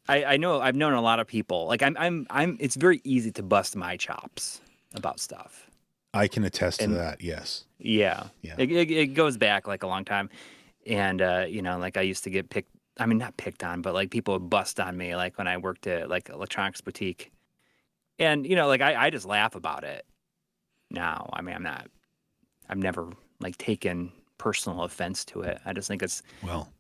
I know I've known a lot of people. Like it's very easy to bust my chops about stuff. I can attest to And that. Yes. yeah, Yeah. it goes back like a long time. And like I used to get picked. I mean, not picked on, but like people would bust on me, like when I worked at like electronics boutique. And like I just laugh about it now. I mean, I've never like taken personal offense to it. I just think it's, Well,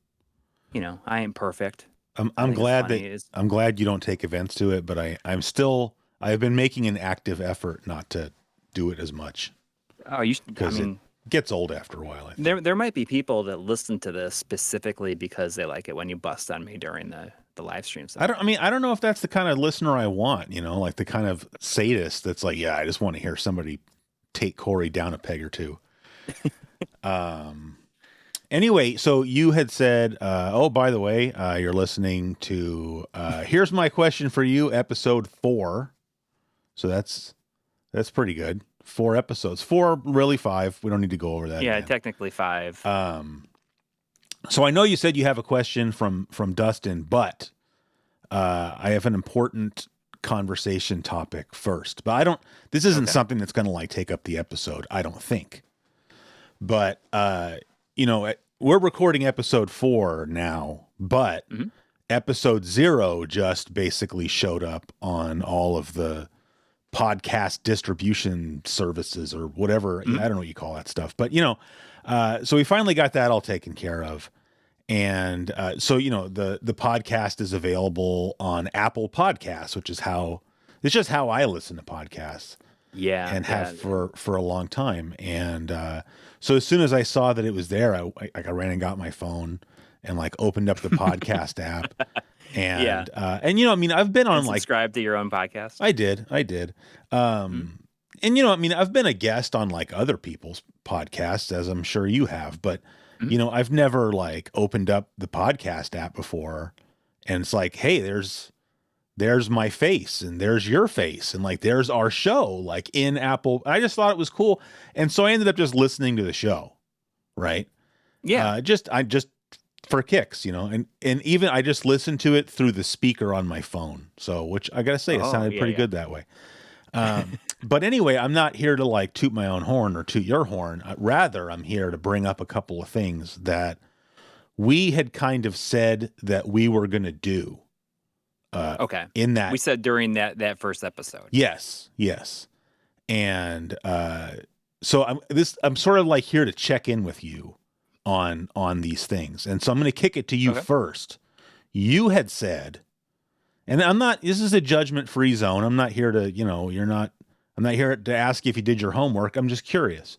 I ain't perfect. I'm I I'm think it's glad funny. that I'm glad you don't take offense to it, but I've been making an active effort not to do it as much Oh, I because it mean, gets old after a while, I think. there might be people that listen to this specifically because they like it when you bust on me during the live stream stuff. I don't know if that's the kind of listener I want, like the kind of sadist that's like, yeah, I just want to hear somebody take Coury down a peg or two. Anyway, so you had said, oh, by the way, you're listening to Here's My Question for You, episode 4. So that's pretty good. 4 episodes. 4, really 5. We don't need to go over that Yeah, again. technically 5. So I know you said you have a question from Dustin, but I have an important conversation topic first. But this isn't something that's going to like take up the episode, I don't think. But we're recording episode 4 now, but episode 0 just basically showed up on all of the podcast distribution services or whatever. I don't know what you call that stuff, but so we finally got that all taken care of. And so the podcast is available on Apple Podcasts, which is it's just how I listen to podcasts. Yeah, and have for a long time. And so as soon as I saw that it was there, I ran and got my phone and like opened up the podcast app. And I've been on like subscribe to your own podcast. I did. And I've been a guest on like other people's podcasts, as I'm sure you have, but I've never like opened up the podcast app before, and it's like, hey, there's my face and there's your face and like there's our show like in Apple. I just thought it was cool, and so I ended up just listening to the show, right? Yeah, I just for kicks, and even I just listened to it through the speaker on my phone. So, which I gotta say, it sounded pretty good that way. But anyway, I'm not here to like toot my own horn or toot your horn. Rather, I'm here to bring up a couple of things that we had kind of said that we were going to do. Okay. In that we said during that first episode. Yes. And so I'm sort of like here to check in with you on these things. And so I'm going to kick it to you first. You had said, and this is a judgment-free zone. I'm not here to, I'm not here to ask you if you did your homework. I'm just curious.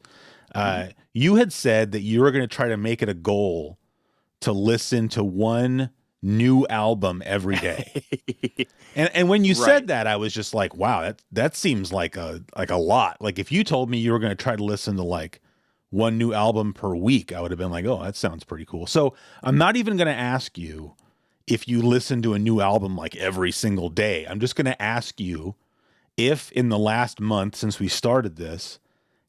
You had said that you were going to try to make it a goal to listen to one new album every day. and when you said that, I was just like, wow, that seems like a lot. Like if you told me you were going to try to listen to like one new album per week, I would have been like, oh, that sounds pretty cool. So I'm not even going to ask you if you listen to a new album like every single day. I'm just going to ask you if in the last month since we started this,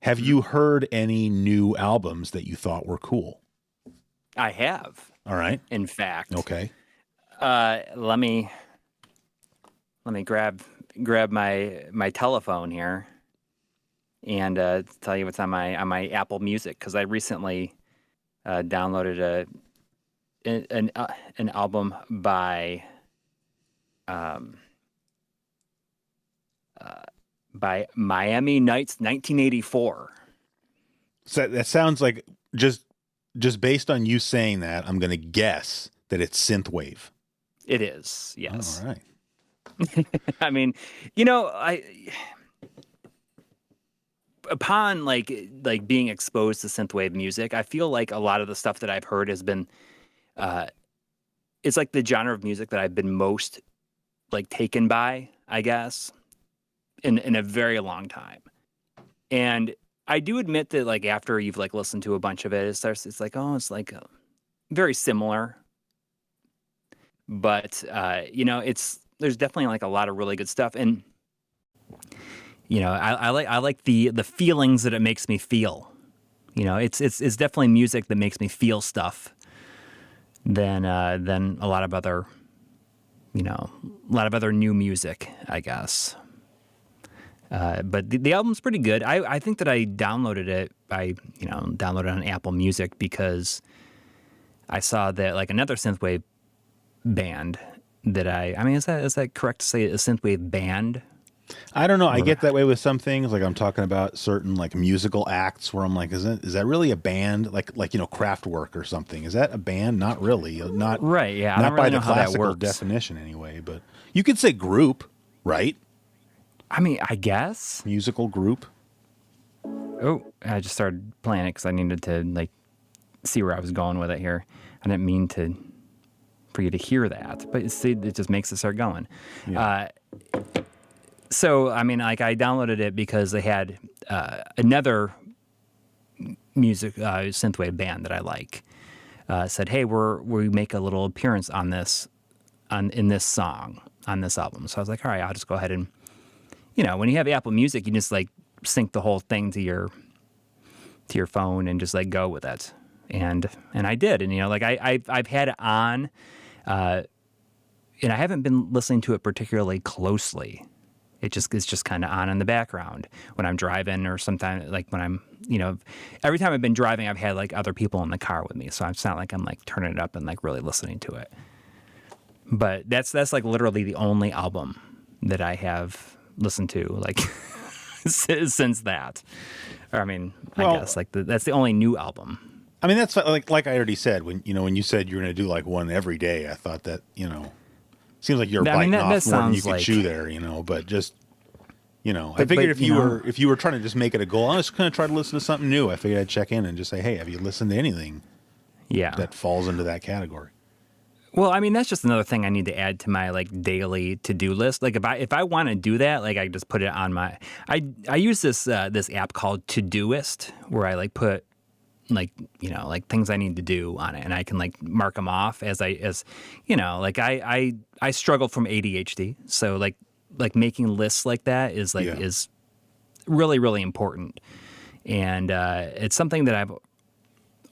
have you heard any new albums that you thought were cool? I have. All right. In fact. Okay. Let me grab my telephone here and tell you what's on my Apple Music, because I recently downloaded an album by Miami Nights 1984. So that sounds like just based on you saying that, I'm going to guess that it's synthwave. It is, yes. All right. I mean, upon like being exposed to synthwave music, I feel like a lot of the stuff that I've heard has been, it's like the genre of music that I've been most like taken by, I guess, in a very long time. And I do admit that like after you've like listened to a bunch of it, it's like, oh, it's like very similar. But there's definitely like a lot of really good stuff, and I like the feelings that it makes me feel. It's definitely music that makes me feel stuff than a lot of other a lot of other new music, I guess. But the album's pretty good. I think that I downloaded it. I downloaded it on Apple Music because I saw that like another synthwave band that is that correct to say a synthwave band? I don't know. I get that way with some things. Like I'm talking about certain like musical acts where I'm like, is that really a band? Like Kraftwerk or something. Is that a band? Not really. Not right. Yeah. Not I don't by really the know how that classical works. definition anyway. But you could say group, right? I mean, I guess musical group. Oh, I just started playing it because I needed to like see where I was going with it here. I didn't mean for you to hear that, but see, it just makes it start going. Yeah. So, I mean, like I downloaded it because they had another music synthwave band that I like. Said, hey, we make a little appearance on this, in this song on this album. So I was like, all right, I'll just go ahead and, when you have Apple Music, you just like sync the whole thing to your phone and just like go with it. And I did, and like I've had it on, and I haven't been listening to it particularly closely. It's just kind of on in the background when I'm driving, or sometimes like when I'm, every time I've been driving, I've had like other people in the car with me. So it's not like I'm like turning it up and like really listening to it. But that's like literally the only album that I have listened to like since that. Or, I mean, I guess like that's the only new album. I mean, that's like I already said, when you said you're going to do like one every day, I thought that, seems like you're biting off more than you can chew there, but just, I figured if you were trying to just make it a goal, I'm just going to try to listen to something new. I figured I'd check in and just say, hey, have you listened to anything that falls into that category? Well, I mean, that's just another thing I need to add to my like daily to-do list. Like if I want to do that, like I just put it on my, I use this app called Todoist, where I like put like, like things I need to do on it, and I can like mark them off like I struggle from ADHD. So like making lists like that is is really, really important. And it's something that I've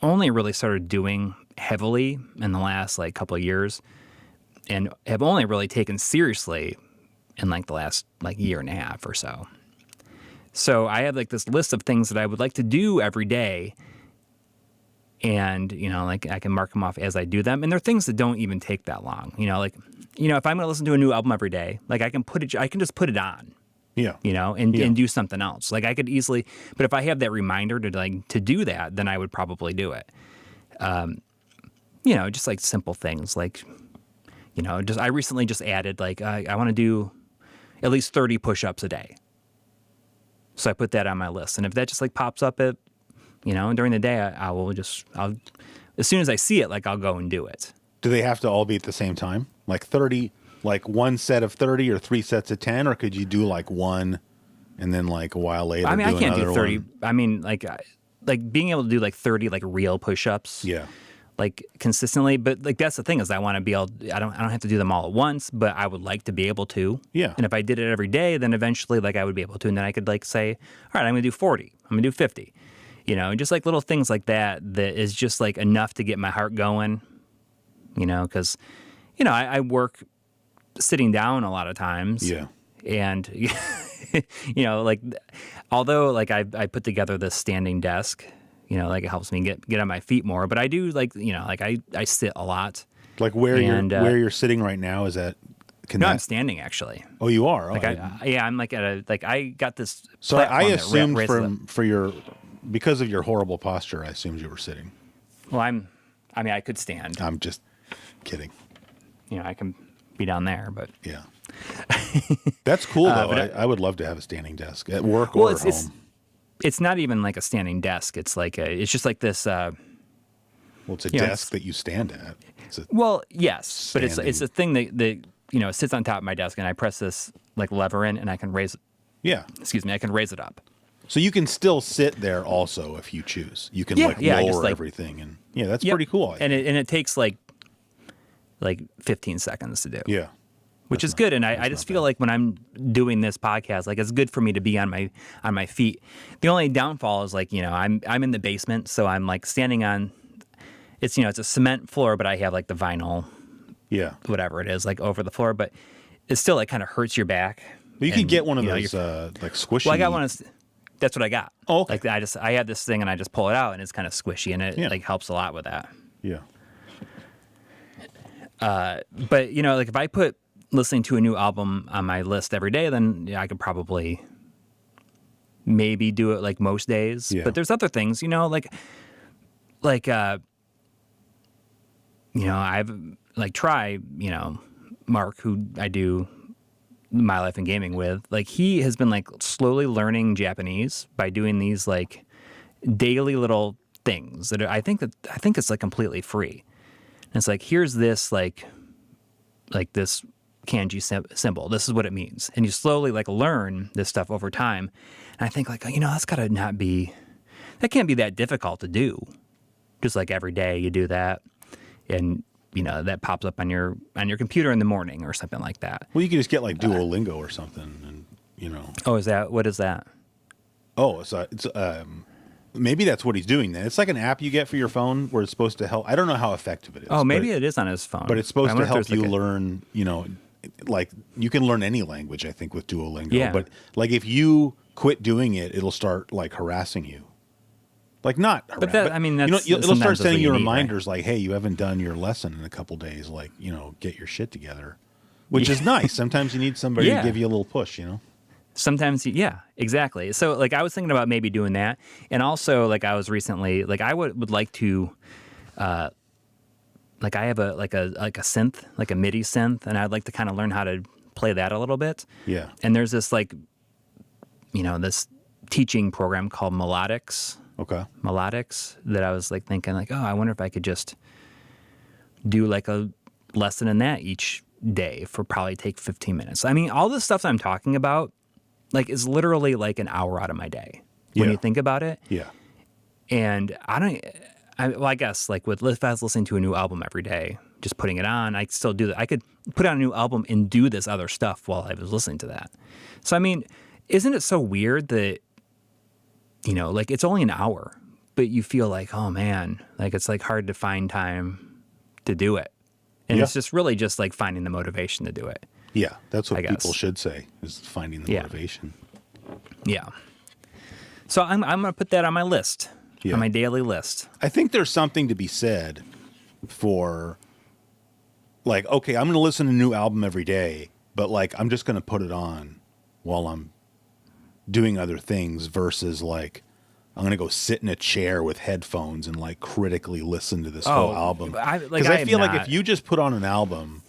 only really started doing heavily in the last like couple of years, and have only really taken seriously in like the last like year and a half or so. So I have like this list of things that I would like to do every day. And, like I can mark them off as I do them. And they're things that don't even take that long. If I'm going to listen to a new album every day, like I can just put it on. Yeah. And do something else. Like I could easily, but if I have that reminder to do that, then I would probably do it. Just like simple things like, I recently just added like, I want to do at least 30 push-ups a day. So I put that on my list. And if that just like pops up during the day, I'll as soon as I see it, like I'll go and do it. Do they have to all be at the same time? Like 30, like one set of 30 or 3 sets of 10, or could you do like one and then like a while later? I mean, I can't do 30. One? I mean, like being able to do like 30 like real push-ups. Yeah. Like consistently, but like that's the thing is I want to be able. I don't have to do them all at once, but I would like to be able to. Yeah. And if I did it every day, then eventually like I would be able to, and then I could like say, all right, I'm going to do 40. I'm going to do 50. Just like little things like that is just like enough to get my heart going, because, I work sitting down a lot of times. Yeah. And, like, although like I put together this standing desk, like it helps me get on my feet more, but I do like, like I sit a lot. Like where you're sitting right now, is that? I'm standing actually. Oh, you are? Like I'm like I got this. So I assumed because of your horrible posture, I assumed you were sitting. Well, I could stand. I'm just kidding. I can be down there, but yeah, that's cool though. I would love to have a standing desk at work or at home. It's not even like a standing desk. It's like it's just like this. Well, it's a desk that you stand at. Yes, but it's a thing that sits on top of my desk, and I press this like lever in, and I can raise it. Yeah. Excuse me, I can raise it up. So you can still sit there also if you choose. You can lower everything, and that's pretty cool. And it takes like 15 seconds to do. Yeah. Which is good, and I just feel like when I'm doing this podcast, like it's good for me to be on my feet. The only downfall is like I'm in the basement, so I'm like standing on it's a cement floor, but I have like the vinyl Yeah. whatever it is, like over the floor, but it still like kind of hurts your back. But you can get one of those like squishy. Well, I got one. That's what I got. Oh, okay. Like I had this thing and I just pull it out and it's kind of squishy and it like helps a lot with that. Yeah. But like if I put listening to a new album on my list every day, then I could probably maybe do it like most days. Yeah. But there's other things, I've like try, Mark, who I do My Life in Gaming with, like he has been like slowly learning Japanese by doing these like daily little things that I think it's like completely free. And it's like, here's this like this kanji symbol. This is what it means. And you slowly like learn this stuff over time. And I think like, that can't be that difficult to do. Just like every day you do that. And that pops up on your computer in the morning or something like that. Well, you could just get like Duolingo or something, and Oh, what is that? Oh, it's maybe that's what he's doing then. It's like an app you get for your phone where it's supposed to help. I don't know how effective it is. Oh, maybe it is on his phone. But it's supposed to help you learn, like you can learn any language, I think, with Duolingo. Yeah. But like if you quit doing it, it'll start like harassing you. Like not, but that, I mean, that's, it'll start sending you need, reminders right? like, "Hey, you haven't done your lesson in a couple days. Like, get your shit together," which is nice. Sometimes you need somebody to give you a little push. Sometimes, yeah, exactly. So, like, I was thinking about maybe doing that, and also, like, I was recently, like, I would like to, like, I have a synth, like a MIDI synth, and I'd like to kind of learn how to play that a little bit. Yeah. And there's this like, this teaching program called Melodics. Okay. Melodics that I was like thinking like, oh, I wonder if I could just do like a lesson in that each day for probably take 15 minutes. I mean, all the stuff I'm talking about like is literally like an hour out of my day when you think about it. Yeah. And I guess like if I was listening to a new album every day, just putting it on, I still do that. I could put on a new album and do this other stuff while I was listening to that. So, I mean, isn't it so weird that, like it's only an hour, but you feel like, oh man, like it's like hard to find time to do it. And it's just really just like finding the motivation to do it. Yeah. That's what people should say is finding the motivation. Yeah. So I'm going to put that on my list, on my daily list. I think there's something to be said for like, okay, I'm going to listen to a new album every day, but like, I'm just going to put it on while I'm doing other things versus like I'm gonna go sit in a chair with headphones and like critically listen to this whole album. Because I feel like if you just put on an album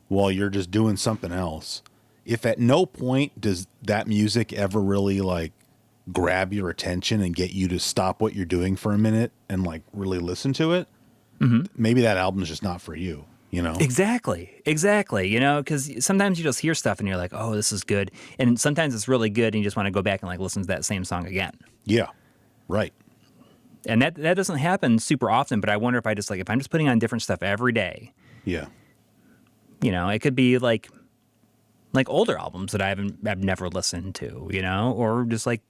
while you're just doing something else, if at no point does that music ever really like grab your attention and get you to stop what you're doing for a minute and like really listen to it, maybe that album is just not for you. Exactly. Because sometimes you just hear stuff and you're like, oh, this is good. And sometimes it's really good and you just want to go back and like listen to that same song again. Yeah. Right. And that doesn't happen super often, but I wonder if if I'm just putting on different stuff every day. Yeah. It could be like older albums that I've never listened to, or just like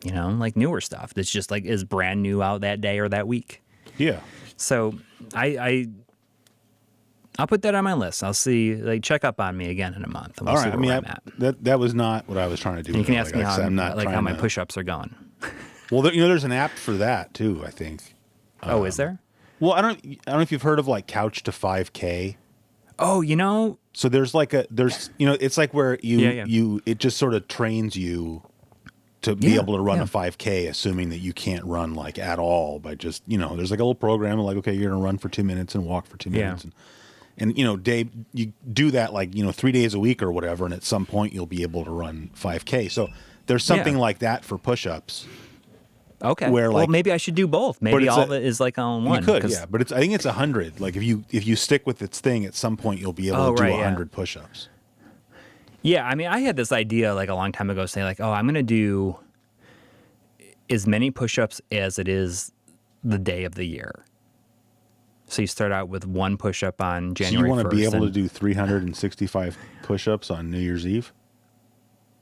newer stuff that's just like is brand new out that day or that week. Yeah. So I'll put that on my list. I'll see, like, check up on me again in a month. And we'll see where I'm at. That was not what I was trying to do. And you can ask me how my push-ups are going. Well, there's an app for that too, I think. Oh, is there? Well, I don't know if you've heard of like Couch to 5K. Oh, So there's it's like where it just sort of trains you to be able to run a 5K, assuming that you can't run like at all by just, there's like a little program like, okay, you're going to run for 2 minutes and walk for 2 minutes. And Dave, you do that like, 3 days a week or whatever. And at some point you'll be able to run 5K. So there's something like that for push-ups. Okay. Where well, maybe I should do both. Maybe all of it is like on one. You could, yeah. But I think it's 100. Like if you stick with its thing, at some point you'll be able to do 100 push-ups. Yeah, I mean, I had this idea like a long time ago, saying like, oh, I'm going to do as many push-ups as it is the day of the year. So you start out with one push-up on January 1st. So you want to be able to do 365 push-ups on New Year's Eve?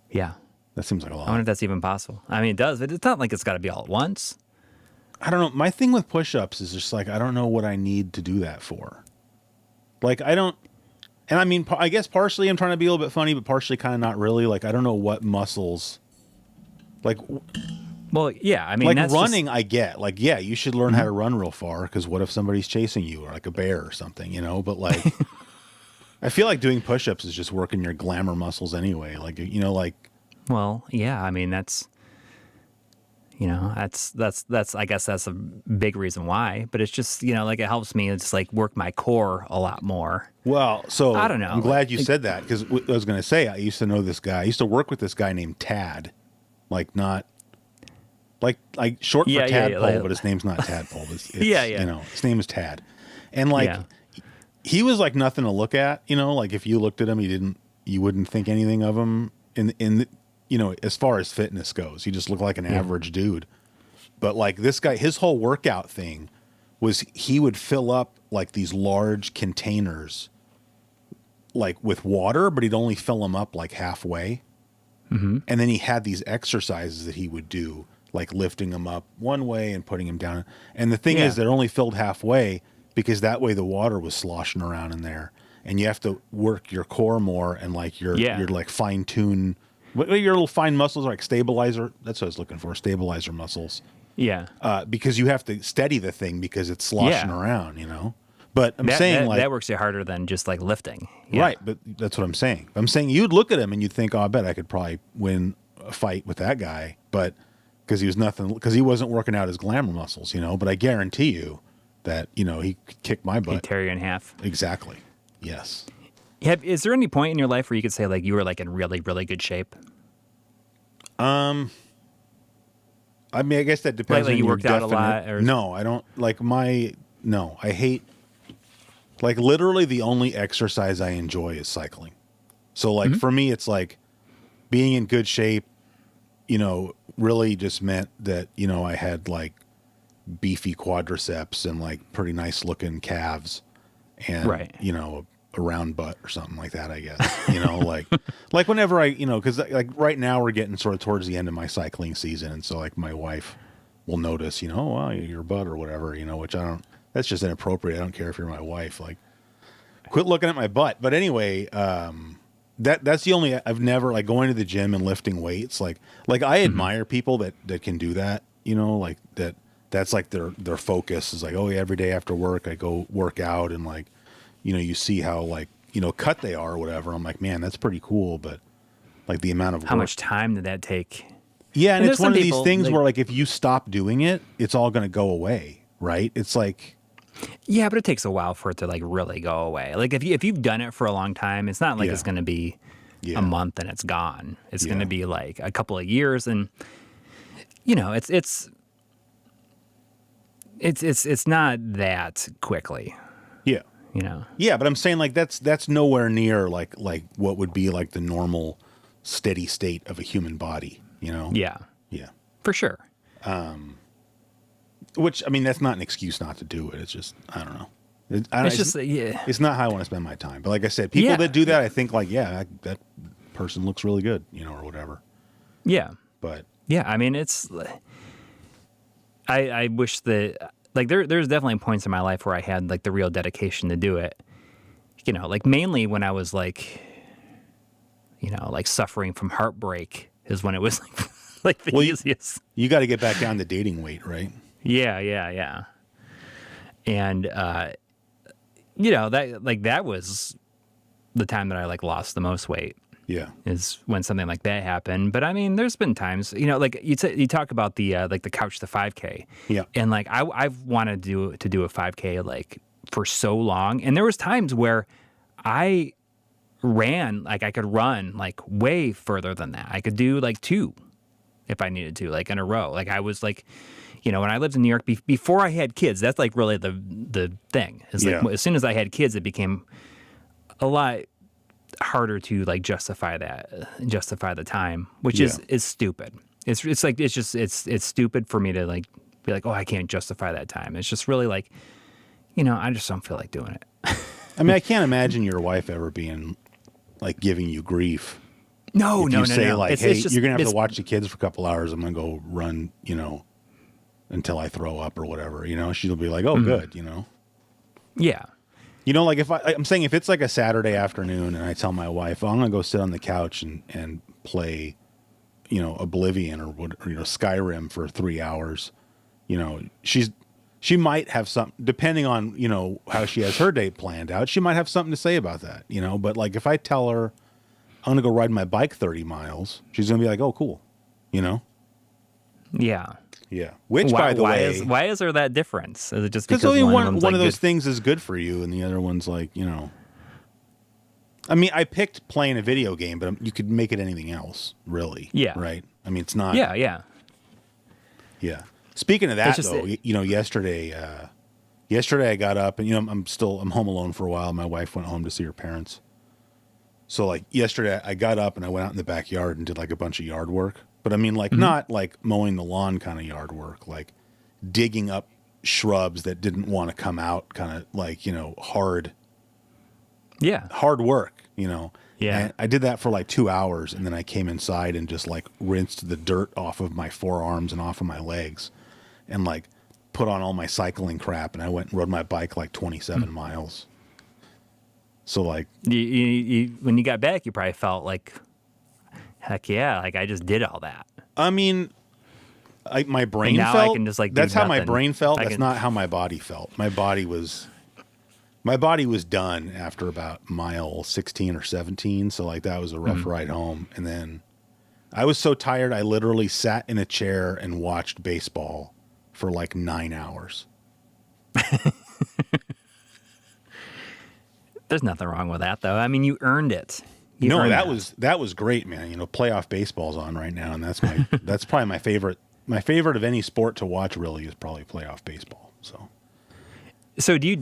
Yeah. That seems like a lot. I wonder if that's even possible. I mean, it does, but it's not like it's got to be all at once. I don't know. My thing with push-ups is just like, I don't know what I need to do that for. Like, I don't, and I mean, I guess partially I'm trying to be a little bit funny, but partially kind of not really. Like, I don't know what muscles, like, Well, yeah, I mean, like that's running, just, I get. Like, yeah, you should learn how to run real far, because what if somebody's chasing you, or like a bear or something, you know? But like, I feel like doing push-ups is just working your glamour muscles anyway. Like, you know, like, well, yeah, I mean, that's, you know, that's, I guess that's a big reason why, but it's just, you know, like it helps me just like work my core a lot more. well, I so don't know. I'm glad you said that, because I was going to say, I used to know this guy. I used to work with this guy named Tad, like not like short for Tadpole, like, but his name's not Tadpole. It's yeah, you yeah, know, his name is Tad, and like yeah, he was like nothing to look at. You know, like if you looked at him, you wouldn't think anything of him you know, as far as fitness goes. He just looked like an average dude. But like this guy, his whole workout thing was he would fill up like these large containers like with water, but he'd only fill them up like halfway. And then he had these exercises that he would do, like lifting them up one way and putting them down. And the thing is, they're only filled halfway because that way the water was sloshing around in there. And you have to work your core more and like your like fine tune, your little fine muscles, like stabilizer. That's what I was looking for, stabilizer muscles. yeah. Because you have to steady the thing because it's sloshing around, you know. But I'm saying like that works you harder than just like lifting. Yeah. right, but that's what I'm saying. I'm saying you'd look at him and you'd think, "Oh, I bet I could probably win a fight with that guy," but because he wasn't working out his glamour muscles, you know. But I guarantee you that you know he could kick my butt. He'd tear you in half. Exactly. Yes. Is there any point in your life where you could say like you were like in really, really good shape? I mean, I guess that depends. Like on you your worked out a lot, or no, I don't like my. No, I hate. Like literally, the only exercise I enjoy is cycling. So like for me, it's like being in good shape. You know, really just meant that you know I had like beefy quadriceps and like pretty nice looking calves, and you know a round butt or something like that. I guess you know like whenever I you know because like right now we're getting sort of towards the end of my cycling season, and so like my wife will notice you know oh, wow, your butt or whatever you know which I don't. That's just inappropriate. I don't care if you're my wife. Like, quit looking at my butt. But anyway, that's the only I've never like going to the gym and lifting weights. Like I admire people that can do that. You know, like that's like their focus is like oh yeah, every day after work I go work out and like you know you see how like you know cut they are or whatever. I'm like man, that's pretty cool. But like the amount of how work. much time did that take? Yeah, and it's one of these people, things where like if you stop doing it, it's all going to go away, right? It's like. Yeah, but it takes a while for it to like really go away. Like if you've done it for a long time, it's not like it's going to be a month and it's gone. It's going to be like a couple of years, and you know, it's not that quickly. Yeah. You know. Yeah, but I'm saying like that's nowhere near like what would be like the normal steady state of a human body, you know? Yeah. Yeah. For sure. Which I mean, that's not an excuse not to do it. It's just I don't know. It's not how I want to spend my time. But like I said, people that do that, I think like that person looks really good, you know, or whatever. Yeah. But yeah, I mean, it's. I wish that like there's definitely points in my life where I had like the real dedication to do it. You know, like mainly when I was like, you know, like suffering from heartbreak is when it was like the easiest. You got to get back down to dating weight, right? Yeah. And, you know, that was the time that I like lost the most weight. Yeah. Is when something like that happened. But I mean, there's been times, you know, like you talk about the, like the couch to 5K. Yeah. And like, I've wanted to do a 5K like for so long. And there was times where I ran, like I could run like way further than that. I could do like 2 if I needed to, like in a row. Like I was like, you know, when I lived in New York before I had kids, that's like really the thing. It's like as soon as I had kids, it became a lot harder to like justify the time, which is stupid. It's stupid for me to like be like, oh, I can't justify that time. It's just really like, you know, I just don't feel like doing it. I mean, I can't imagine your wife ever being like giving you grief. No. Like, hey, you're gonna have to watch the kids for a couple hours. I'm gonna go run, you know, until I throw up or whatever. You know, she'll be like, oh, good, you know. Yeah. You know, like I'm saying if it's like a Saturday afternoon and I tell my wife, oh, I'm going to go sit on the couch and play, you know, Oblivion or you know, Skyrim for 3 hours, you know, she might have some, depending on, you know, how she has her day planned out, she might have something to say about that, you know, but like if I tell her I'm going to go ride my bike 30 miles, she's going to be like, oh, cool, you know? Yeah. Yeah. Which, by the way, why is there that difference? Is it just because because only one like of those things is good for you, and the other one's like, you know. I mean, I picked playing a video game, but you could make it anything else, really. Yeah. Right. I mean, it's not. Yeah. Yeah. Yeah. Speaking of that, though, you know, yesterday I got up, and you know, I'm home alone for a while. My wife went home to see her parents. So like yesterday, I got up and I went out in the backyard and did like a bunch of yard work. But I mean, like not like mowing the lawn kind of yard work, like digging up shrubs that didn't want to come out, kind of like, you know, hard work, you know. Yeah. And I did that for like 2 hours, and then I came inside and just like rinsed the dirt off of my forearms and off of my legs, and like put on all my cycling crap, and I went and rode my bike like 27 miles. So like, you when you got back, you probably felt like, heck yeah, like I just did all that. I mean, my brain now felt. I can just like that's do how my nothing. brain felt. That's not how my body felt. My body was done after about mile 16 or 17. So like that was a rough ride home. And then I was so tired, I literally sat in a chair and watched baseball for like 9 hours. There's nothing wrong with that, though. I mean, you earned it. That was great, man. You know, playoff baseball's on right now, and that's probably my favorite. My favorite of any sport to watch really is probably playoff baseball. So do you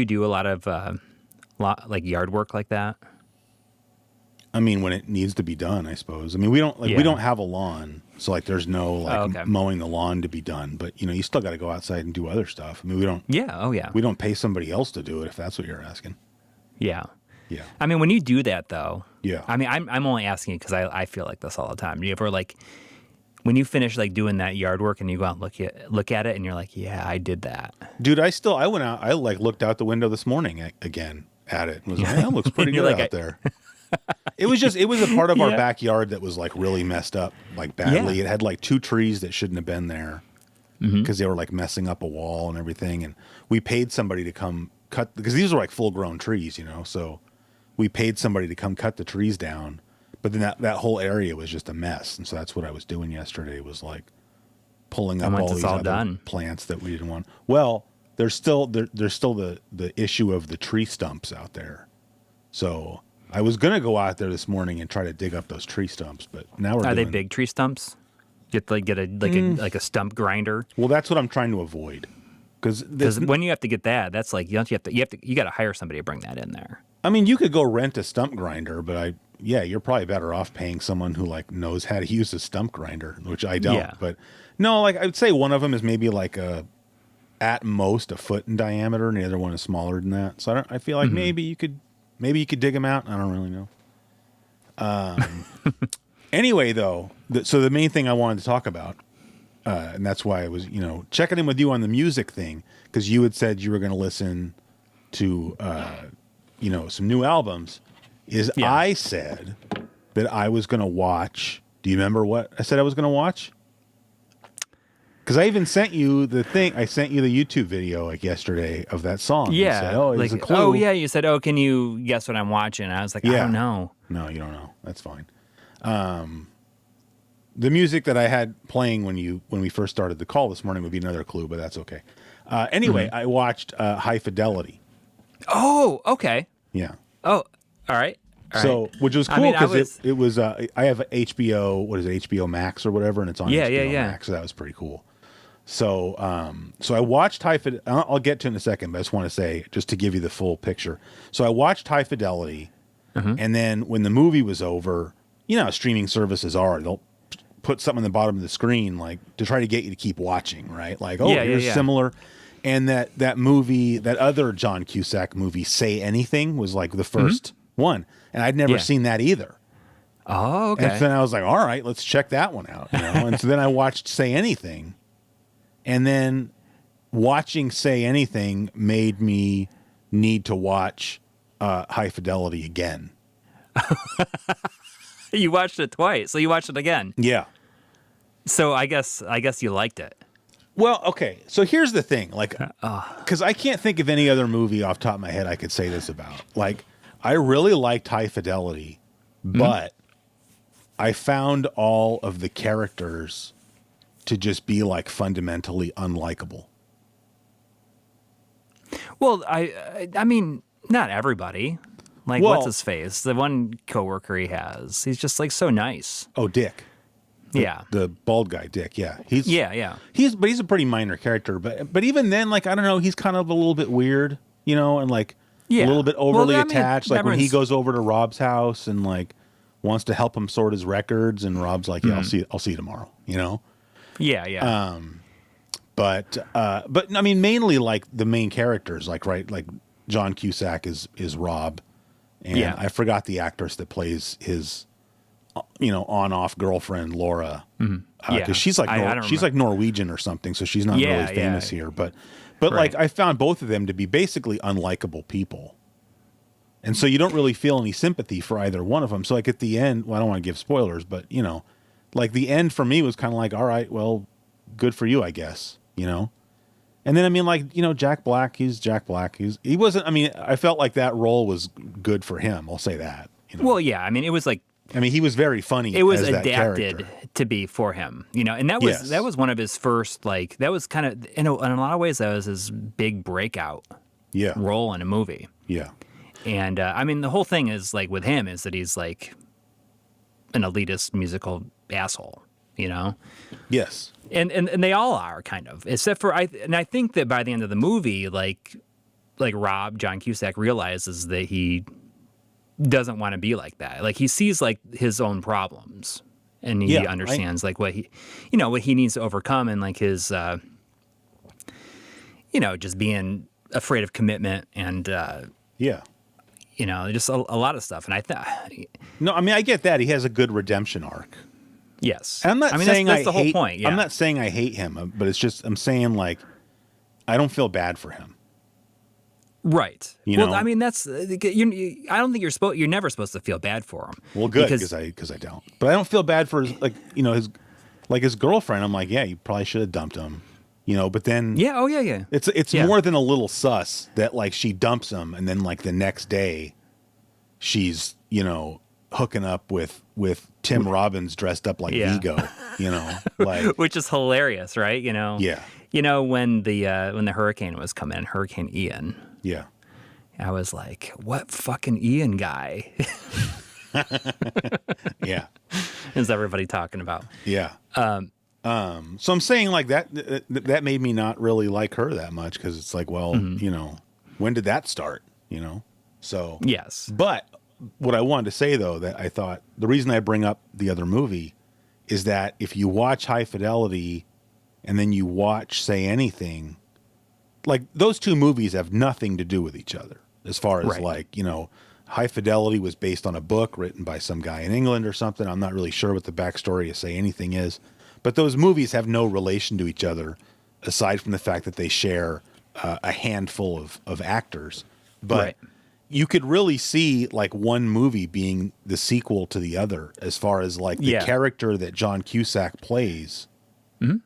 do a lot of like yard work like that? I mean, when it needs to be done, I suppose. I mean, we don't have a lawn, so like there's no like mowing the lawn to be done. But you know, you still got to go outside and do other stuff. I mean, we don't. Yeah. Oh yeah. We don't pay somebody else to do it if that's what you're asking. Yeah. Yeah. I mean, when you do that, though. Yeah. I mean, I'm only asking you because I feel like this all the time. Do you ever like when you finish like doing that yard work and you go out and look at it and you're like, yeah, I did that. Dude, I went out. I like looked out the window this morning again at it and was like, that looks pretty good out there. It was a part of our backyard that was like really messed up, like badly. Yeah. It had like 2 trees that shouldn't have been there because they were like messing up a wall and everything. And we paid somebody to come cut, because these are like full grown trees, you know, so we paid somebody to come cut the trees down, but then that whole area was just a mess. And so that's what I was doing yesterday, was like pulling up all these other plants that we didn't want. Well, there's still the issue of the tree stumps out there. So I was going to go out there this morning and try to dig up those tree stumps, but now Are they big tree stumps? You have to like get a stump grinder. Well, that's what I'm trying to avoid. Because when you have to get that, that's like you got to hire somebody to bring that in there. I mean, you could go rent a stump grinder, but you're probably better off paying someone who like knows how to use a stump grinder, which I don't. Yeah. But no, like I would say one of them is maybe like at most a foot in diameter, and the other one is smaller than that. So I feel like maybe you could dig them out. I don't really know. Anyway, though, so the main thing I wanted to talk about. And that's why I was, you know, checking in with you on the music thing, because you had said you were going to listen to, you know, some new albums. I said that I was going to watch. Do you remember what I said I was going to watch? Because I even sent you the thing. I sent you the YouTube video like yesterday of that song. Yeah. You said, oh, like, a clue. Oh, yeah. You said, oh, can you guess what I'm watching? I was like, I don't know. No, you don't know. That's fine. The music that I had playing when we first started the call this morning would be another clue, but that's okay. Anyway, I watched High Fidelity. Oh, okay. Yeah. Oh, all right. Which was cool because it was. I have HBO. What is it? HBO Max or whatever, and it's on HBO Max. So that was pretty cool. So, I watched High Fidelity. I'll get to it in a second, but I just want to say, just to give you the full picture. So I watched High Fidelity, and then when the movie was over, you know how streaming services are. They'll put something on the bottom of the screen, like to try to get you to keep watching, right? Like, here's similar. And that movie, that other John Cusack movie, Say Anything, was like the first one, and I'd never seen that either. Oh, okay. And then I was like, all right, let's check that one out. You know? And so then I watched Say Anything, and then watching Say Anything made me need to watch High Fidelity again. You watched it twice, so you watched it again. Yeah. So I guess you liked it. Well, okay. So here's the thing, like, because I can't think of any other movie off the top of my head I could say this about. Like, I really liked High Fidelity, but I found all of the characters to just be like fundamentally unlikable. Well, I mean, not everybody. Like, what's his face? The one coworker he has, he's just like so nice. Oh, Dick. Yeah. The bald guy, Dick. Yeah. Yeah. But he's a pretty minor character. But even then, like, I don't know, he's kind of a little bit weird, you know, and like a little bit overly attached. Like when he goes over to Rob's house and like wants to help him sort his records, and Rob's like, yeah, I'll see you tomorrow, you know? Yeah. But I mean, mainly like the main characters, like, right, like John Cusack is Rob, and I forgot the actress that plays his, you know, on-off girlfriend Laura, because she's like she's like Norwegian or something, so she's not really famous here. But like I found both of them to be basically unlikable people, and so you don't really feel any sympathy for either one of them. So like at the end, well, I don't want to give spoilers, but you know, like the end for me was kind of like, all right, well, good for you, I guess, you know. And then I mean, like, you know, Jack Black, he's Jack Black. He wasn't. I mean, I felt like that role was good for him. I'll say that. You know? Well, yeah. I mean, it was like. I mean, he was very funny. It was as adapted that to be for him, you know, and that was one of his first, like, that was kind of, in a lot of ways, that was his big breakout role in a movie. Yeah. And, I mean, the whole thing is, like, with him is that he's, like, an elitist musical asshole, you know? Yes. And they all are, kind of, except for, I think that by the end of the movie, like Rob, John Cusack, realizes that he doesn't want to be like that. Like he sees like his own problems, and he understands like what he needs to overcome, and like his, you know, just being afraid of commitment and, you know, just a lot of stuff. And I thought, no, I mean, I get that he has a good redemption arc. Yes. And I'm not saying that's the whole point. Yeah. I'm not saying I hate him, but it's just, I'm saying like, I don't feel bad for him. Right. You know? I mean, that's I don't think you're never supposed to feel bad for him. Well, good, because I don't. But I don't feel bad for his, like, you know, his girlfriend. I'm like, yeah, you probably should have dumped him, you know. But then it's more than a little sus that like she dumps him, and then like the next day, she's, you know, hooking up with Tim Robbins dressed up like Vigo, you know, like, which is hilarious, right? You know. Yeah. You know, when the hurricane was coming, Hurricane Ian. Yeah. I was like, what fucking Ian guy? Yeah. Is everybody talking about? Yeah. So I'm saying like that made me not really like her that much, because it's like, well, you know, when did that start? You know? So yes. But what I wanted to say though, that I thought the reason I bring up the other movie is that if you watch High Fidelity and then you watch Say Anything, like those two movies have nothing to do with each other as far as like, you know, High Fidelity was based on a book written by some guy in England or something. I'm not really sure what the backstory of Say Anything is, but those movies have no relation to each other aside from the fact that they share a handful of actors. But you could really see like one movie being the sequel to the other as far as like the character that John Cusack plays. In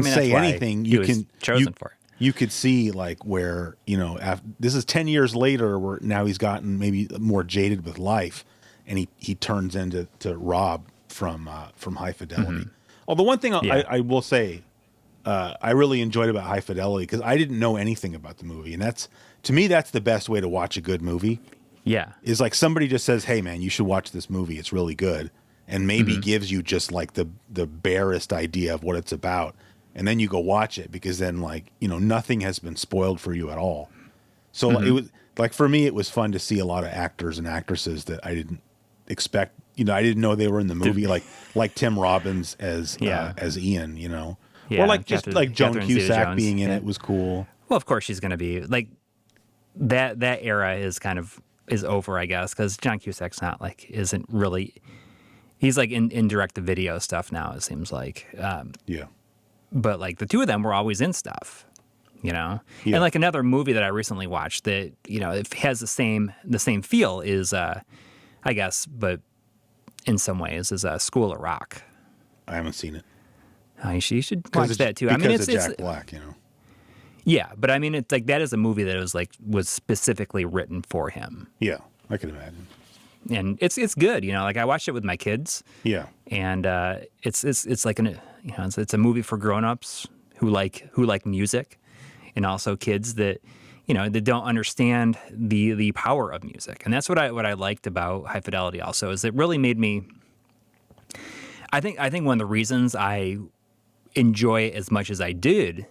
Say Anything, you can chosen for it. You could see like where, you know, this is 10 years later, where now he's gotten maybe more jaded with life, and he turns into Rob from High Fidelity. Although one thing I will say, I really enjoyed about High Fidelity, because I didn't know anything about the movie, and to me that's the best way to watch a good movie. Yeah, is like somebody just says, "Hey man, you should watch this movie. It's really good," and maybe gives you just like the barest idea of what it's about. And then you go watch it, because then, like, you know, nothing has been spoiled for you at all. So it was like, for me, it was fun to see a lot of actors and actresses that I didn't expect. You know, I didn't know they were in the movie, like Tim Robbins as Ian, you know, or like just like Joan Cusack being in it was cool. Well, of course she's going to be like that era is over, I guess, because John Cusack's isn't really, he's like in direct to video stuff now, it seems like. But like the two of them were always in stuff, you know? Yeah. And like another movie that I recently watched that, you know, it has the same feel is, I guess, but in some ways is School of Rock. I haven't seen it. You should watch that too. I mean, Because of Jack Black, you know. Yeah, but I mean, it's like that is a movie that was specifically written for him. Yeah, I can imagine. And it's good, you know. Like I watched it with my kids. Yeah, and it's like it's a movie for grown-ups who like music, and also kids that that don't understand the power of music. And that's what I liked about High Fidelity also, is it really made me. I think one of the reasons I enjoy it as much as I did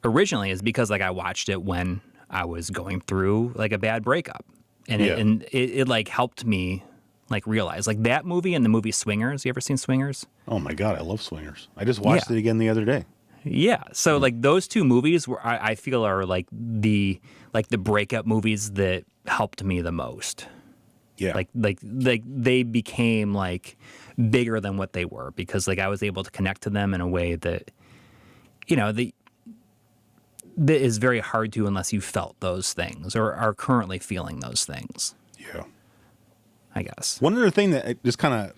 originally is because like I watched it when I was going through like a bad breakup, and it like helped me like realize like that movie and the movie Swingers. You ever seen Swingers? Oh my God, I love Swingers. I just watched it again the other day. Yeah. So like those two movies were I feel are like the breakup movies that helped me the most. Yeah. Like they became like bigger than what they were because like I was able to connect to them in a way that that is very hard to unless you felt those things or are currently feeling those things. Yeah. I guess. One other thing that just kind of,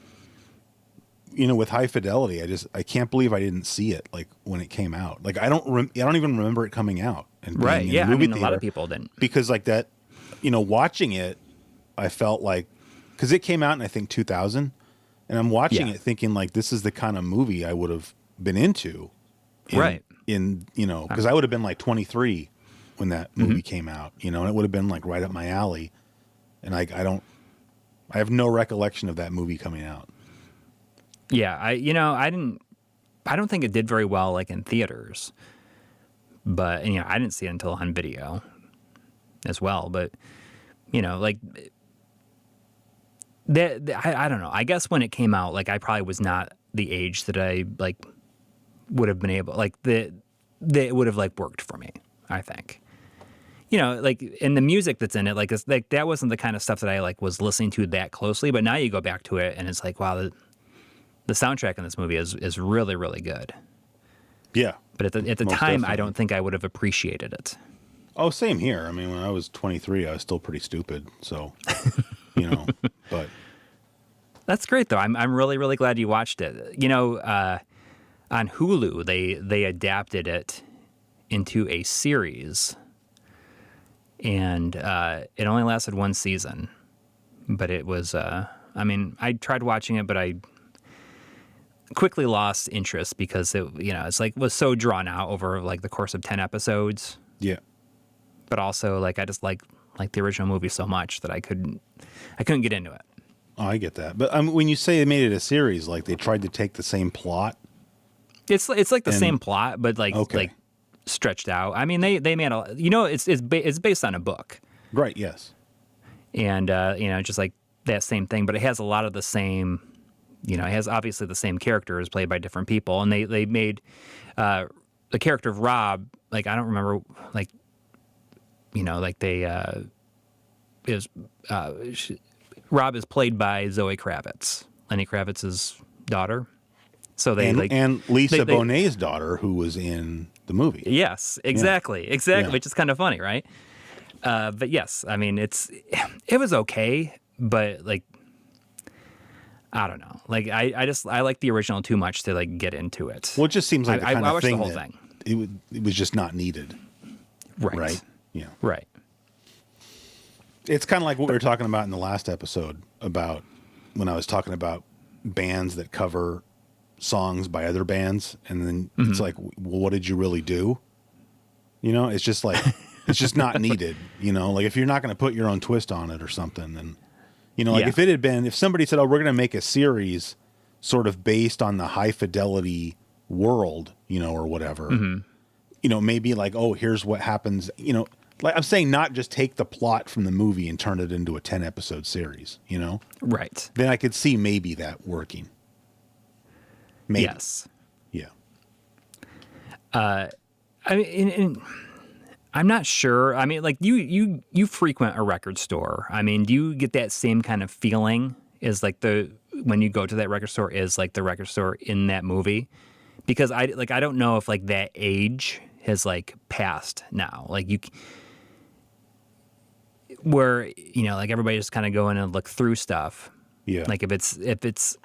with High Fidelity, I can't believe I didn't see it like when it came out. Like I don't even remember it coming out and being right. in Yeah. the movie a theater lot of people didn't, because like that, watching it, I felt like because it came out in I think 2000, and I'm watching it thinking like this is the kind of movie I would have been into, right? Because I would have been like 23 when that movie came out, and it would have been like right up my alley, and I have no recollection of that movie coming out. Yeah, I don't think it did very well like in theaters, but I didn't see it until on video as well. But like I don't know. I guess when it came out, like I probably was not the age that I like would have been able like that it would have like worked for me. I think. Like in the music that's in it, like it's like that wasn't the kind of stuff that I like was listening to that closely. But now you go back to it and it's like, wow, the soundtrack in this movie is really, really good. Yeah. But at the time, definitely. I don't think I would have appreciated it. Oh, same here. I mean, when I was 23, I was still pretty stupid. So, but. That's great, though. I'm really, really glad you watched it. On Hulu, they adapted it into a series. And it only lasted one season. But it was, I tried watching it, but I quickly lost interest because it, it's like was so drawn out over like the course of 10 episodes. Yeah. But also like I just like the original movie so much that I couldn't get into it. Oh, I get that. But when you say they made it a series, like they tried to take the same plot. It's like the same plot, but like stretched out. I mean, they made it's based on a book. Right. Yes. And just like that same thing, but it has a lot of the same. It has obviously the same characters played by different people, and they made the character of Rob, like I don't remember, like Rob is played by Zoe Kravitz, Lenny Kravitz's daughter. So and Lisa Bonet's daughter, who was in the movie. Yes, exactly, which is kind of funny, right? But yes, I mean it was okay, but like. I don't know. Like I like the original too much to like get into it. Well, it just seems like the kind of thing the whole that thing. It was just not needed. Right. Yeah. Right. It's kind of like what we were talking about in the last episode about when I was talking about bands that cover songs by other bands, and then it's like, well, what did you really do? It's just like it's just not needed. Like if you're not going to put your own twist on it or something, then. If somebody said, oh, we're going to make a series sort of based on the High Fidelity world, or whatever, maybe like, oh, here's what happens, like I'm saying, not just take the plot from the movie and turn it into a 10 episode series, Right. Then I could see maybe that working. Maybe. Yes. Yeah. I mean, I'm not sure. I mean, like you frequent a record store. I mean, do you get that same kind of feeling as like when you go to that record store is like the record store in that movie? Because I don't know if like that age has like passed now. Like where, you know, like everybody just kind of go in and look through stuff. Yeah. Like if it's,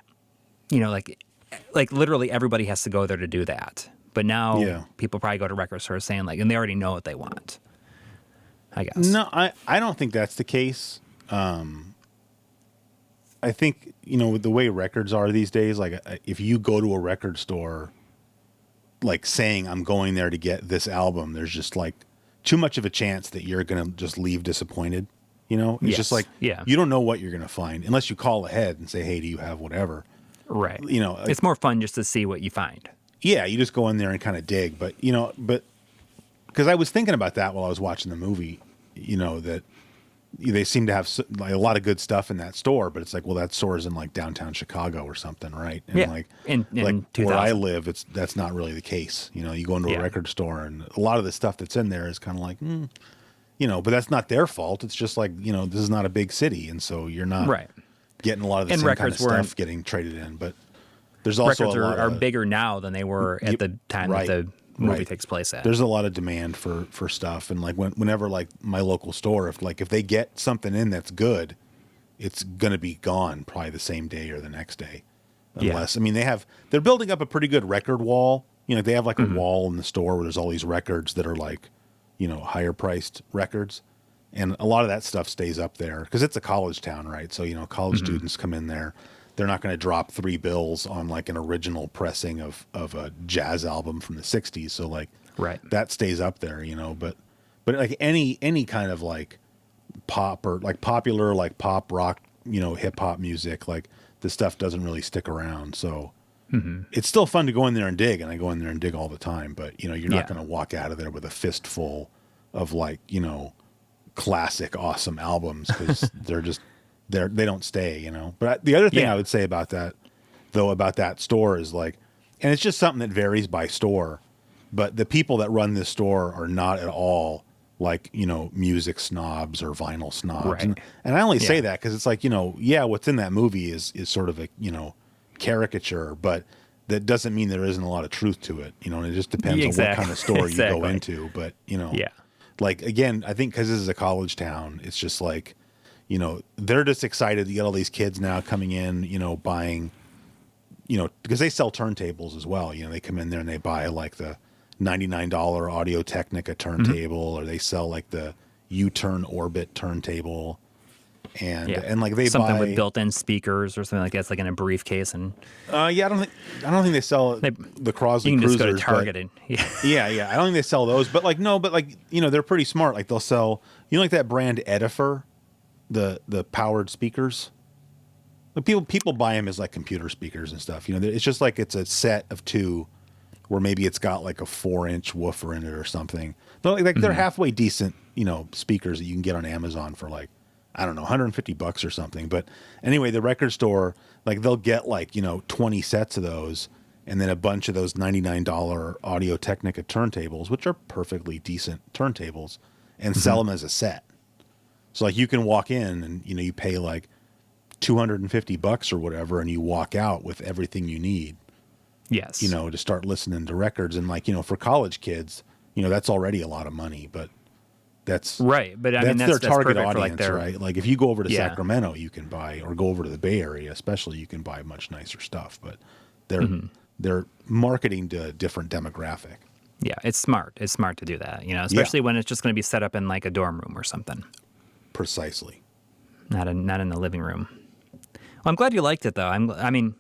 you know, like literally everybody has to go there to do that. But now people probably go to record stores saying like, and they already know what they want, I guess. No, I don't think that's the case. I think, you know, with the way records are these days, like if you go to a record store, like saying I'm going there to get this album, there's just like too much of a chance that you're going to just leave disappointed. You know, it's just like, you don't know what you're going to find unless you call ahead and say, hey, do you have whatever? Right. You know, it's more fun just to see what you find. Yeah. You just go in there and kind of dig, but you know, because I was thinking about that while I was watching the movie, you know, that they seem to have like a lot of good stuff in that store, but it's like, well, that store is in like downtown Chicago or something, right? And like, in like 2000. where I live, that's not really the case. You know, you go into a record store, and a lot of the stuff that's in there is kind of like, you know, but that's not their fault. It's just like, you know, this is not a big city, and so you're not getting a lot of the same kind of stuff getting traded in. But there's also records are bigger now than they were at the time that the movie takes place at. There's a lot of demand for stuff, and like whenever like my local store, if they get something in that's good, it's gonna be gone probably the same day or the next day, unless I mean they're building up a pretty good record wall. You know, they have like a wall in the store where there's all these records that are like, you know, higher priced records, and a lot of that stuff stays up there because it's a college town, right? So you know, college students come in there. They're not going to drop $3 on like an original pressing of a jazz album from the 60s. So like that stays up there, you know, but like any kind of like pop or like popular, like pop rock, you know, hip hop music, like this stuff doesn't really stick around. So it's still fun to go in there and dig, and I go in there and dig all the time, but you know, you're not going to walk out of there with a fistful of like, you know, classic awesome albums because they don't stay, you know. But the other thing I would say about that, though, about that store is like, and it's just something that varies by store, but the people that run this store are not at all like, you know, music snobs or vinyl snobs. Right. And I only say that because it's like, you know, what's in that movie is sort of a, you know, caricature, but that doesn't mean there isn't a lot of truth to it, you know, and it just depends on what kind of store you go into. But, you know, like, again, I think because this is a college town, it's just like, you know, they're just excited to get all these kids now coming in, you know, buying, you know, because they sell turntables as well. You know, they come in there and they buy like the $99 Audio Technica turntable, or they sell like the U-Turn Orbit turntable. And like they something buy with built-in speakers or something like that. It's like in a briefcase. And I don't think they sell the Crosley you can Cruisers. just go to Target and I don't think they sell those. But like you know, they're pretty smart. Like they'll sell, you know, like that brand Edifer. The powered speakers, the people buy them as like computer speakers and stuff. You know, it's just like it's a set of two, where maybe it's got like a 4-inch woofer in it or something. But like they're halfway decent, you know, speakers that you can get on Amazon for like, I don't know, $150 or something. But anyway, the record store, like they'll get like, you know, 20 sets of those, and then a bunch of those $99 Audio Technica turntables, which are perfectly decent turntables, and sell them as a set. So like you can walk in and, you know, you pay like $250 or whatever, and you walk out with everything you need. Yes. You know, to start listening to records. And like, you know, for college kids, you know, that's already a lot of money, but that's right. But I mean, that's their target audience, like their, right? Like if you go over to Sacramento, you can buy, or go over to the Bay Area, especially, you can buy much nicer stuff, but they're marketing to a different demographic. Yeah. It's smart. It's smart to do that, you know, especially when it's just going to be set up in like a dorm room or something. Precisely. Not in the living room. Well, I'm glad you liked it, though. I mean,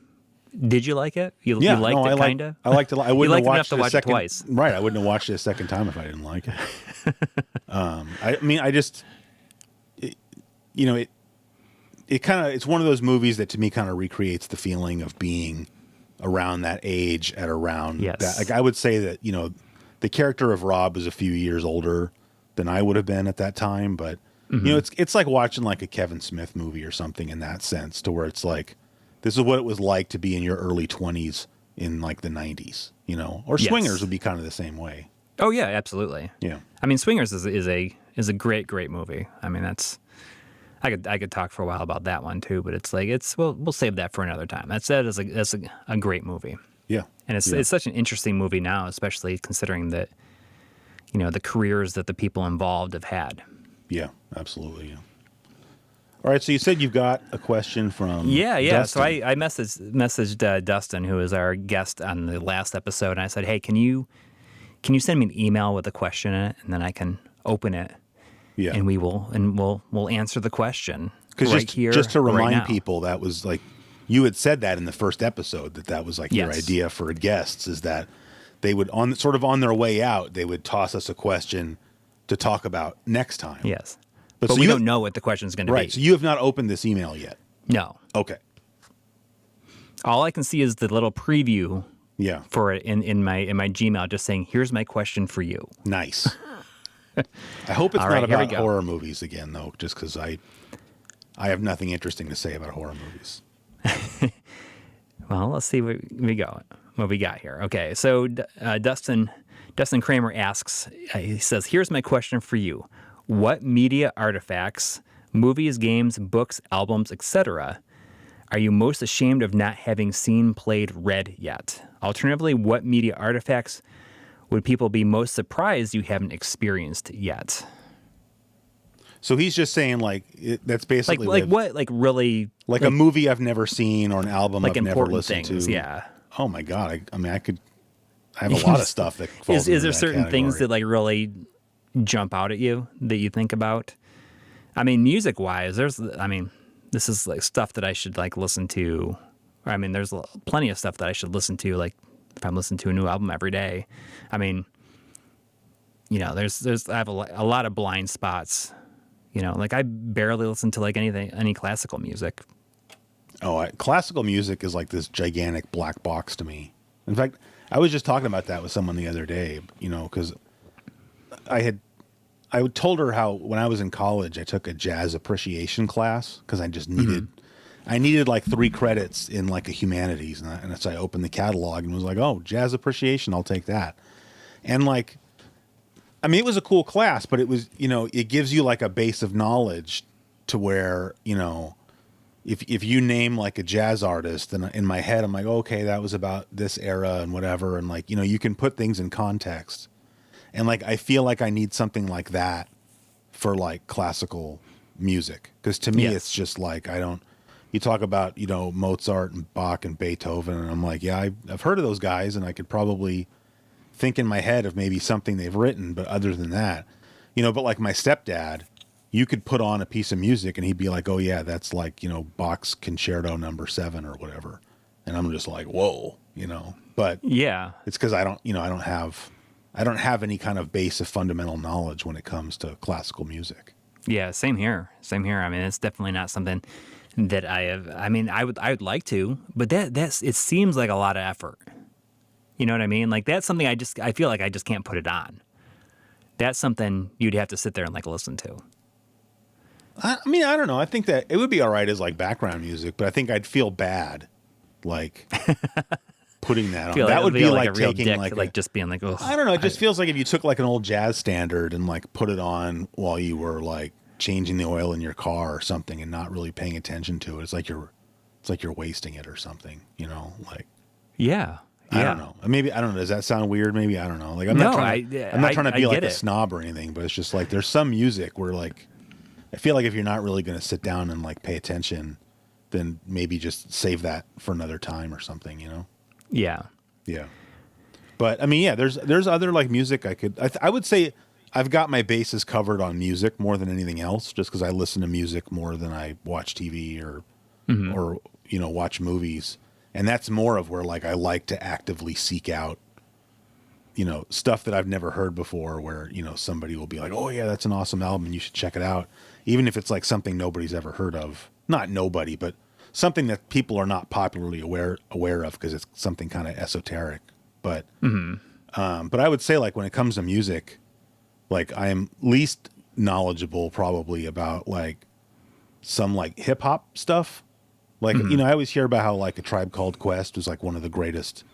did you like it? You liked it, kind of? I liked it. I wouldn't have watched it it twice. Right. I wouldn't have watched it a second time if I didn't like it. I mean, you know, it kind of, it's one of those movies that to me kind of recreates the feeling of being around that age at around that. Like I would say that, you know, the character of Rob is a few years older than I would have been at that time, but you know, it's like watching like a Kevin Smith movie or something in that sense, to where it's like, this is what it was like to be in your early 20s in like the 90s, you know, or Swingers would be kind of the same way. Oh yeah, absolutely. Yeah. I mean, Swingers is a great movie. I mean, that's, I could talk for a while about that one too, but it's like, we'll save that for another time. That's a great movie. Yeah. And it's such an interesting movie now, especially considering that, the careers that the people involved have had. Yeah, absolutely. Yeah. All right. So you said you've got a question from Yeah. So Dustin. I messaged Dustin, who was our guest on the last episode, and I said, hey, can you send me an email with a question in it, and then I can open it, Yeah. and we'll answer the question Because here, just to right remind now. people, that was like, you had said that in the first episode, that was like your Yes. idea for guests, is that they would, on their way out, they would toss us a question to talk about next time. Yes. But But so we you don't know what the question is going to be. Right. So you have not opened this email yet. No. Okay. All I can see is the little preview Yeah. for it in my Gmail, just saying, here's my question for you. Nice. I hope it's All not right, here we about go. horror movies again, though, just because I have nothing interesting to say about horror movies. Well, let's see what we got here. Okay, so Dustin Kramer asks, he says, here's my question for you. What media artifacts, movies, games, books, albums, etc., are you most ashamed of not having seen, played, read yet? Alternatively, what media artifacts would people be most surprised you haven't experienced yet? So he's just saying, that's basically Really a movie I've never seen, or an album I've never important listened things, to. yeah. Oh my God. I have a lot of stuff that falls Is into there that certain things category. that really jump out at you that you think about? I mean, music wise, this is like stuff that I should listen to. There's plenty of stuff that I should listen to, like if I'm listening to a new album every day. I have a lot of blind spots. I barely listen to any classical music. Classical music is like this gigantic black box to me. In fact, I was just talking about that with someone the other day, because I told her how when I was in college, I took a jazz appreciation class because I just needed, I needed like 3 credits in like a humanities. And so I opened the catalog and was like, oh, jazz appreciation, I'll take that. And it was a cool class, but it was, it gives you like a base of knowledge to where, if you name like a jazz artist, then in my head, I'm like, okay, that was about this era and whatever. And you can put things in context. And I feel like I need something like that for classical music. Because to me, Yes. it's just you talk about, Mozart and Bach and Beethoven. And I'm like, yeah, I've heard of those guys, and I could probably think in my head of maybe something they've written. But other than that, but like my stepdad, you could put on a piece of music and he'd be like, oh yeah, that's Bach's Concerto No. 7 or whatever. And I'm just like, whoa, but Yeah. it's because I don't have any kind of base of fundamental knowledge when it comes to classical music. Yeah, same here. It's definitely not something that I have. I would like to, but it seems like a lot of effort. You know what I mean? Like that's something I feel like I just can't put it on. That's something you'd have to sit there and listen to. I don't know. I think that it would be all right as background music, but I think I'd feel bad putting that on. That would be like a real taking dick, just being like, oh. I don't know. It just feels like if you took an old jazz standard and put it on while you were changing the oil in your car or something and not really paying attention to it. It's like you're wasting it or something, Yeah. I don't know. Maybe, I don't know. Does that sound weird? Maybe, I don't know. I'm No, not trying to be get a it. snob or anything, but it's just there's some music where I feel like if you're not really going to sit down and pay attention, then maybe just save that for another time or something, Yeah. Yeah. But there's other music I would say I've got my bases covered on music more than anything else, just because I listen to music more than I watch TV or watch movies. And that's more of where I like to actively seek out, stuff that I've never heard before, where, somebody will be like, oh yeah, that's an awesome album and you should check it out. Even if it's something nobody's ever heard of. Not nobody, but something that people are not popularly aware of because it's something kind of esoteric. But but I would say when it comes to music, I am least knowledgeable probably about some hip hop stuff. I always hear about how a Tribe Called Quest was one of the greatest,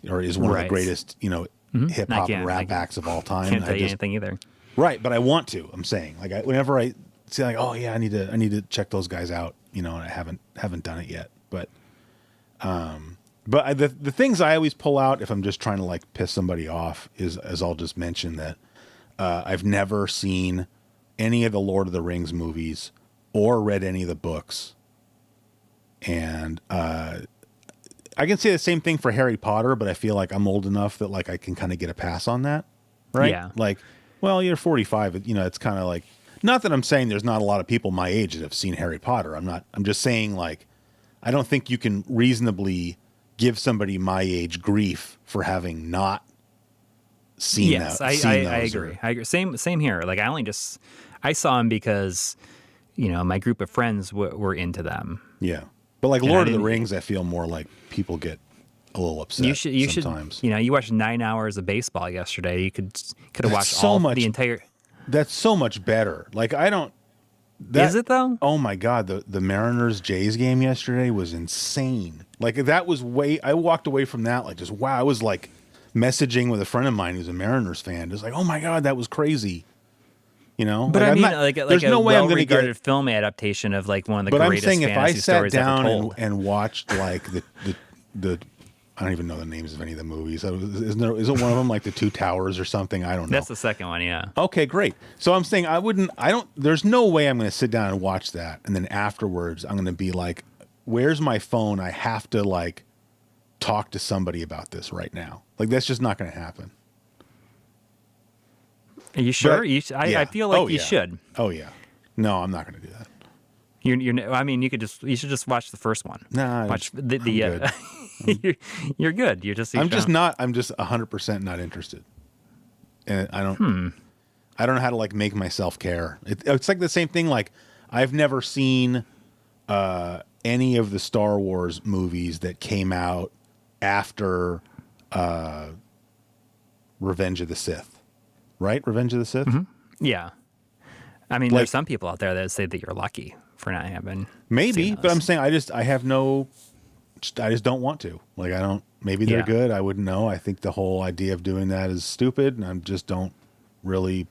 or is one of the greatest, hip hop and rap acts of all time. Can't tell you anything either. Right, but I want to. I'm saying whenever I see oh yeah, I need to check those guys out, and I haven't done it yet. But the things I always pull out if I'm just trying to piss somebody off is I'll just mention that I've never seen any of the Lord of the Rings movies or read any of the books. And I can say the same thing for Harry Potter, but I feel like I'm old enough that like I can kind of get a pass on that, right? Yeah. Like, well, you're 45, you know, it's kind of like, not that I'm saying there's not a lot of people my age that have seen Harry Potter. I'm just saying like, I don't think you can reasonably give somebody my age grief for having not seen Yes, that. I Or, agree. I agree. Same here. Like I saw him because, you know, my group of friends were into them. yeah. But like And Lord of the Rings, I feel more like people get a little upset you sometimes. should, you know, you watched 9 hours of baseball yesterday. You could have watched so much, the entire. That's so much better. Like I don't. Is it though? Oh my God, the Mariners Jays game yesterday was insane. Like that was I walked away from that like just wow. I was like messaging with a friend of mine who's a Mariners fan. Just like, oh my God, that was crazy. You know, But like, I mean, there's a no way I'm going to well-regarded get. film adaptation of like one of the But I'm greatest saying if I fantasy sat stories ever down told. and watched like the I don't even know the names of any of the movies. Isn't one of them like the Two Towers or something? I don't know. That's the second one, yeah. Okay, great. So I'm saying there's no way I'm going to sit down and watch that. And then afterwards, I'm going to be like, where's my phone? I have to like talk to somebody about this right now. Like, that's just not going to happen. Are you sure? But, I feel like you should. Oh yeah. No, I'm not going to do that. I mean, you should just watch the first one. Nah, watch I'm good. you're good. I'm just 100% not interested. And I don't know how to like make myself care. It's like the same thing. Like I've never seen any of the Star Wars movies that came out after Revenge of the Sith. Right? Revenge of the Sith? Mm-hmm. Yeah. I mean, Like, there's some people out there that say that you're lucky for not having maybe, seen but those. I'm saying I just don't want to. Like maybe they're good. I wouldn't know. I think the whole idea of doing that is stupid and I just don't really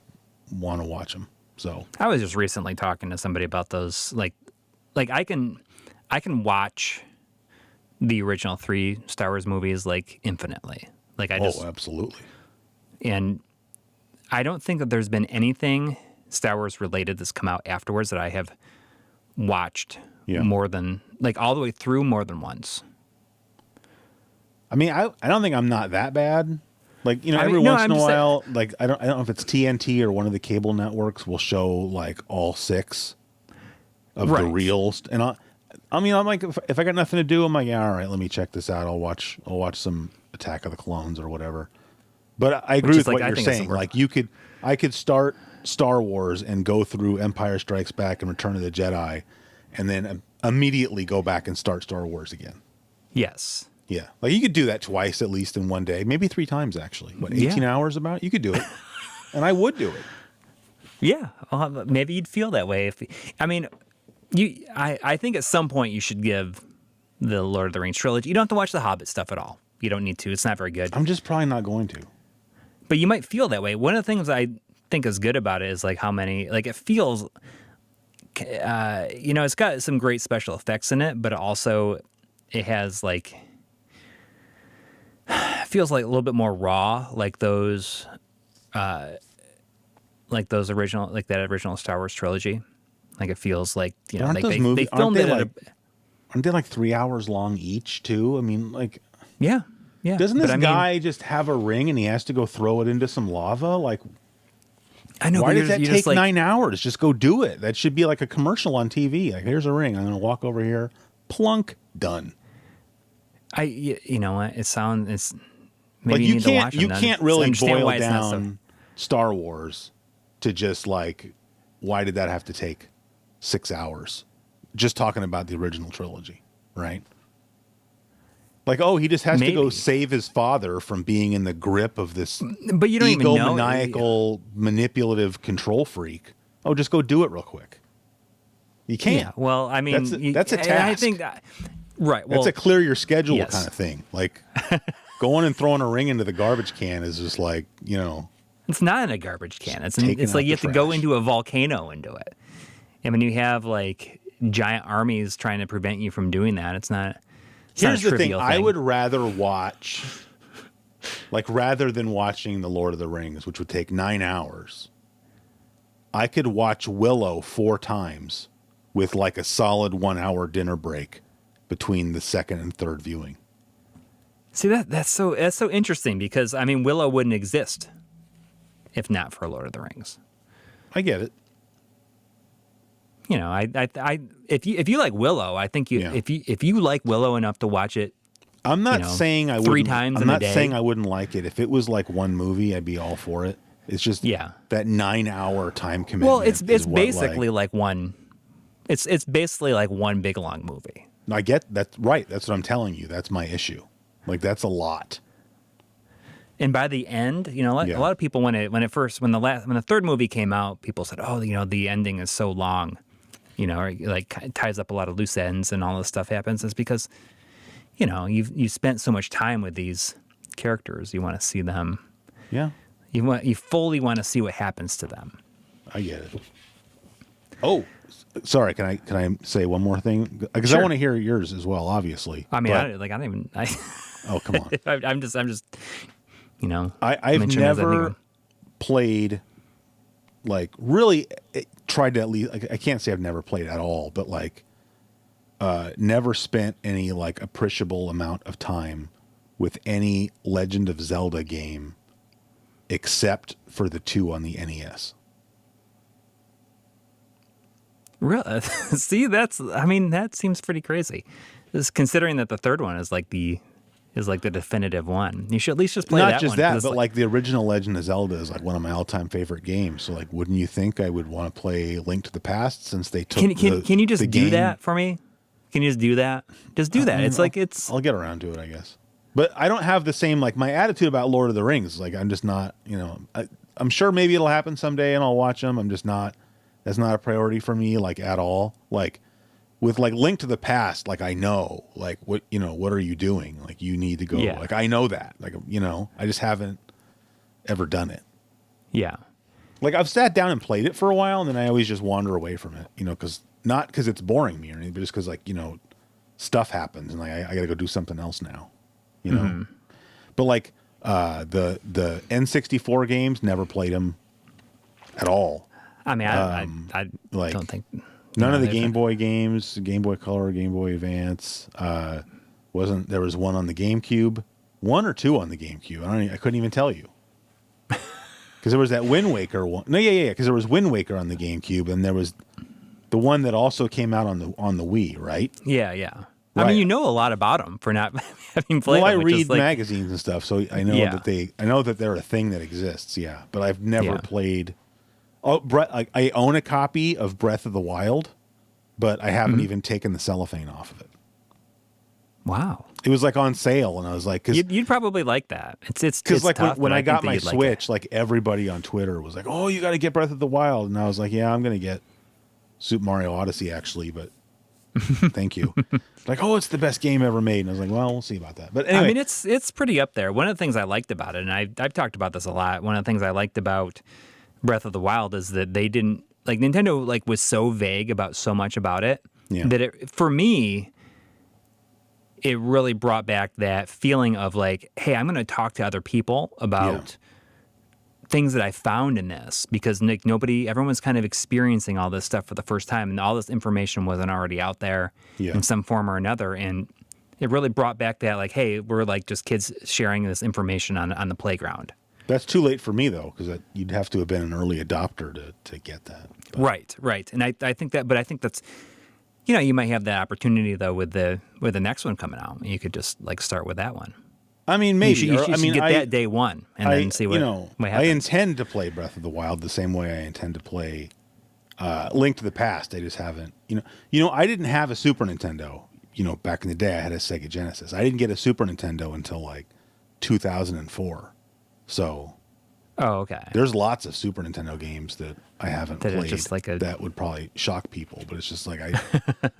want to watch them. So I was just recently talking to somebody about those. Like I can watch the original 3 Star Wars movies like infinitely. Like absolutely. And I don't think that there's been anything Star Wars related that's come out afterwards that I have watched more than like all the way through more than once. I mean, I don't think I'm not that bad. Like, you know, every once in a while, like I don't know if it's TNT or one of the cable networks will show like all 6 of the reels, and I'm like, if I got nothing to do, I'm like, yeah, all right, let me check this out. I'll watch some Attack of the Clones or whatever. But I agree with what you're saying. Like I could start Star Wars and go through Empire Strikes Back and Return of the Jedi, and then immediately go back and start Star Wars again. Yes. Yeah. Like you could do that twice at least in one day, maybe 3 times actually. What, 18 hours about? You could do it. And I would do it. Yeah. Maybe you'd feel that way. I think at some point you should give the Lord of the Rings trilogy. You don't have to watch the Hobbit stuff at all. You don't need to. It's not very good. I'm just probably not going to. But you might feel that way. One of the things I think is good about it is like how many, like it feels, it's got some great special effects in it, but also it has like, feels like a little bit more raw, like those original, like that original Star Wars trilogy. Like it feels like, you know, aren't like those they movies, filmed it aren't they like 3 hours long each too? I mean, like, yeah. Doesn't this guy just have a ring and he has to go throw it into some lava? Like, I know. Why does that take 9 hours? Just go do it. That should be like a commercial on TV. Like, here's a ring. I'm going to walk over here. Plunk. Done. You know what? It's maybe like you need to watch them. You can't really boil down Star Wars to just like, why did that have to take 6 hours? Just talking about the original trilogy, right? Like, oh, he just has to go save his father from being in the grip of this but you don't even know. Egomaniacal, manipulative control freak. Oh, just go do it real quick. You can't. Yeah, well, I mean, that's a task. I think right. Well, that's a clear your schedule kind of thing. Like, going and throwing a ring into the garbage can is just like, you know. It's not in a garbage can. It's like you have to go into a volcano and do it. And when you have like giant armies trying to prevent you from doing that, it's not. Here's the thing. I would rather watch Like, rather than watching The Lord of the Rings, which would take 9 hours, I could watch Willow 4 times with like a solid 1 hour dinner break between the second and third viewing. See, that's so interesting because, I mean, Willow wouldn't exist if not for Lord of the Rings. I get it. You know, if you like Willow, I think if you like Willow enough to watch it, I'm not saying I 3 times in a day. I'm not saying I wouldn't like it. If it was like one movie, I'd be all for it. It's just that 9 hour time commitment. Well, it's basically like one. It's basically like one big long movie. I get that's right. That's what I'm telling you. That's my issue. Like, that's a lot. And by the end, you know, a lot of people when the third movie came out, people said, "Oh, you know, the ending is so long," you know, or like ties up a lot of loose ends and all this stuff happens. It's because, you know, you've spent so much time with these characters, you want to see them. Yeah. You fully want to see what happens to them. I get it. Oh, sorry. Can I say one more thing? Because Sure. I want to hear yours as well. Obviously. I mean, I don't even. Oh, come on. I'm just. You know, I've never played, like, really tried to at least. I can't say I've never played at all, but like, never spent any like appreciable amount of time with any Legend of Zelda game, except for the 2 on the NES. Really? See, that seems pretty crazy. Just considering that the third one is like the definitive one. You should at least just play that one. Not just that, but like the original Legend of Zelda is like one of my all-time favorite games. So like, wouldn't you think I would want to play Link to the Past since they took Can you just do that for me? Can you just do that? Just do that. I'll get around to it, I guess. But I don't have the same, like, my attitude about Lord of the Rings. Like, I'm just not, you know, I'm sure maybe it'll happen someday and I'll watch them. I'm just not, that's not a priority for me, like, at all. Like, with like Link to the Past, like, I know, like, what are you doing? Like, you need to go. Yeah. Like, I know that. Like, you know, I just haven't ever done it. Yeah. Like, I've sat down and played it for a while, and then I always just wander away from it, you know, not because it's boring me or anything, but just because, like, you know, stuff happens, and like, I got to go do something else now, you know? Mm-hmm. But like, the N64 games, never played them at all. I mean, I like, don't think... None of the Game Boy games, Game Boy Color, Game Boy Advance. There was one on the GameCube, 1 or 2 on the GameCube. I couldn't even tell you, because there was that Wind Waker one. No, yeah, because there was Wind Waker on the GameCube, and there was the one that also came out on the Wii, right? Yeah. Right. I mean, you know a lot about them for not having played. Well, them, I read magazines and stuff, so I know that they're a thing that exists. Yeah, but I've never played. Oh, I own a copy of Breath of the Wild, but I haven't even taken the cellophane off of it. Wow. It was like on sale, and I was like, you'd probably like that. It's because like tough, when I got my Switch, like everybody on Twitter was like, "Oh, you got to get Breath of the Wild," and I was like, "Yeah, I'm gonna get Super Mario Odyssey actually, but thank you." Like, "Oh, it's the best game ever made," and I was like, "Well, we'll see about that." But anyway, I mean, it's pretty up there. One of the things I liked about it, and I've talked about this a lot. One of the things I liked about Breath of the Wild is that they didn't, like, Nintendo like was so vague about so much about it that for me, it really brought back that feeling of like, hey, I'm going to talk to other people about things that I found in this, because everyone's kind of experiencing all this stuff for the first time, and all this information wasn't already out there in some form or another. And it really brought back that, like, hey, we're like just kids sharing this information on the playground. That's too late for me, though, because you'd have to have been an early adopter to get that. But. Right. And I think that's, you know, you might have that opportunity, though, with the next one coming out. You could just, like, start with that one. I mean, maybe. You should get that day one and then see what happens. I intend to play Breath of the Wild the same way I intend to play Link to the Past. I just haven't, you know, I didn't have a Super Nintendo. You know, back in the day, I had a Sega Genesis. I didn't get a Super Nintendo until, like, 2004. So, okay. There's lots of Super Nintendo games that I haven't played just like that would probably shock people, but it's just like I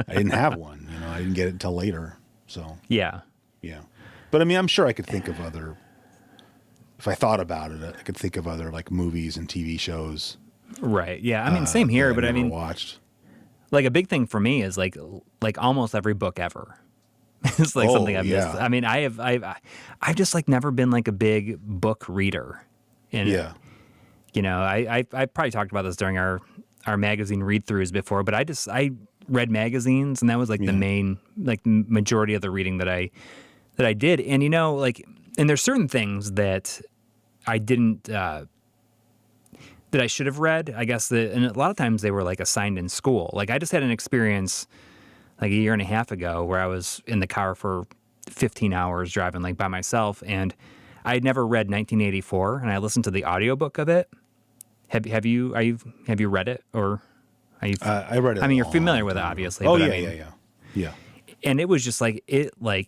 didn't have one. You know, I didn't get it until later. So yeah. But I mean, I'm sure I could think of other. If I thought about it, I could think of other like movies and TV shows. Right. Yeah. I mean, same here. But I mean, watched. Like a big thing for me is like almost every book ever. It's like something Oh, I've missed. yeah. I mean, I've just like never been like a big book reader. And, Yeah. you know, I probably talked about this during our magazine read throughs before, but I read magazines, and that was like the Yeah. main, like majority of the reading that I did. And, you know, like, and there's certain things that I didn't, that I should have read, I guess, and a lot of times they were like assigned in school. Like I just had an experience like a year and a half ago where I was in the car for 15 hours driving like by myself, and I had never read 1984, and I listened to the audiobook of it. Have you read it, or are you? I read it I a mean, you're familiar long with it, time ago. obviously. Oh, But yeah, I mean, yeah. Yeah. and it was just like it I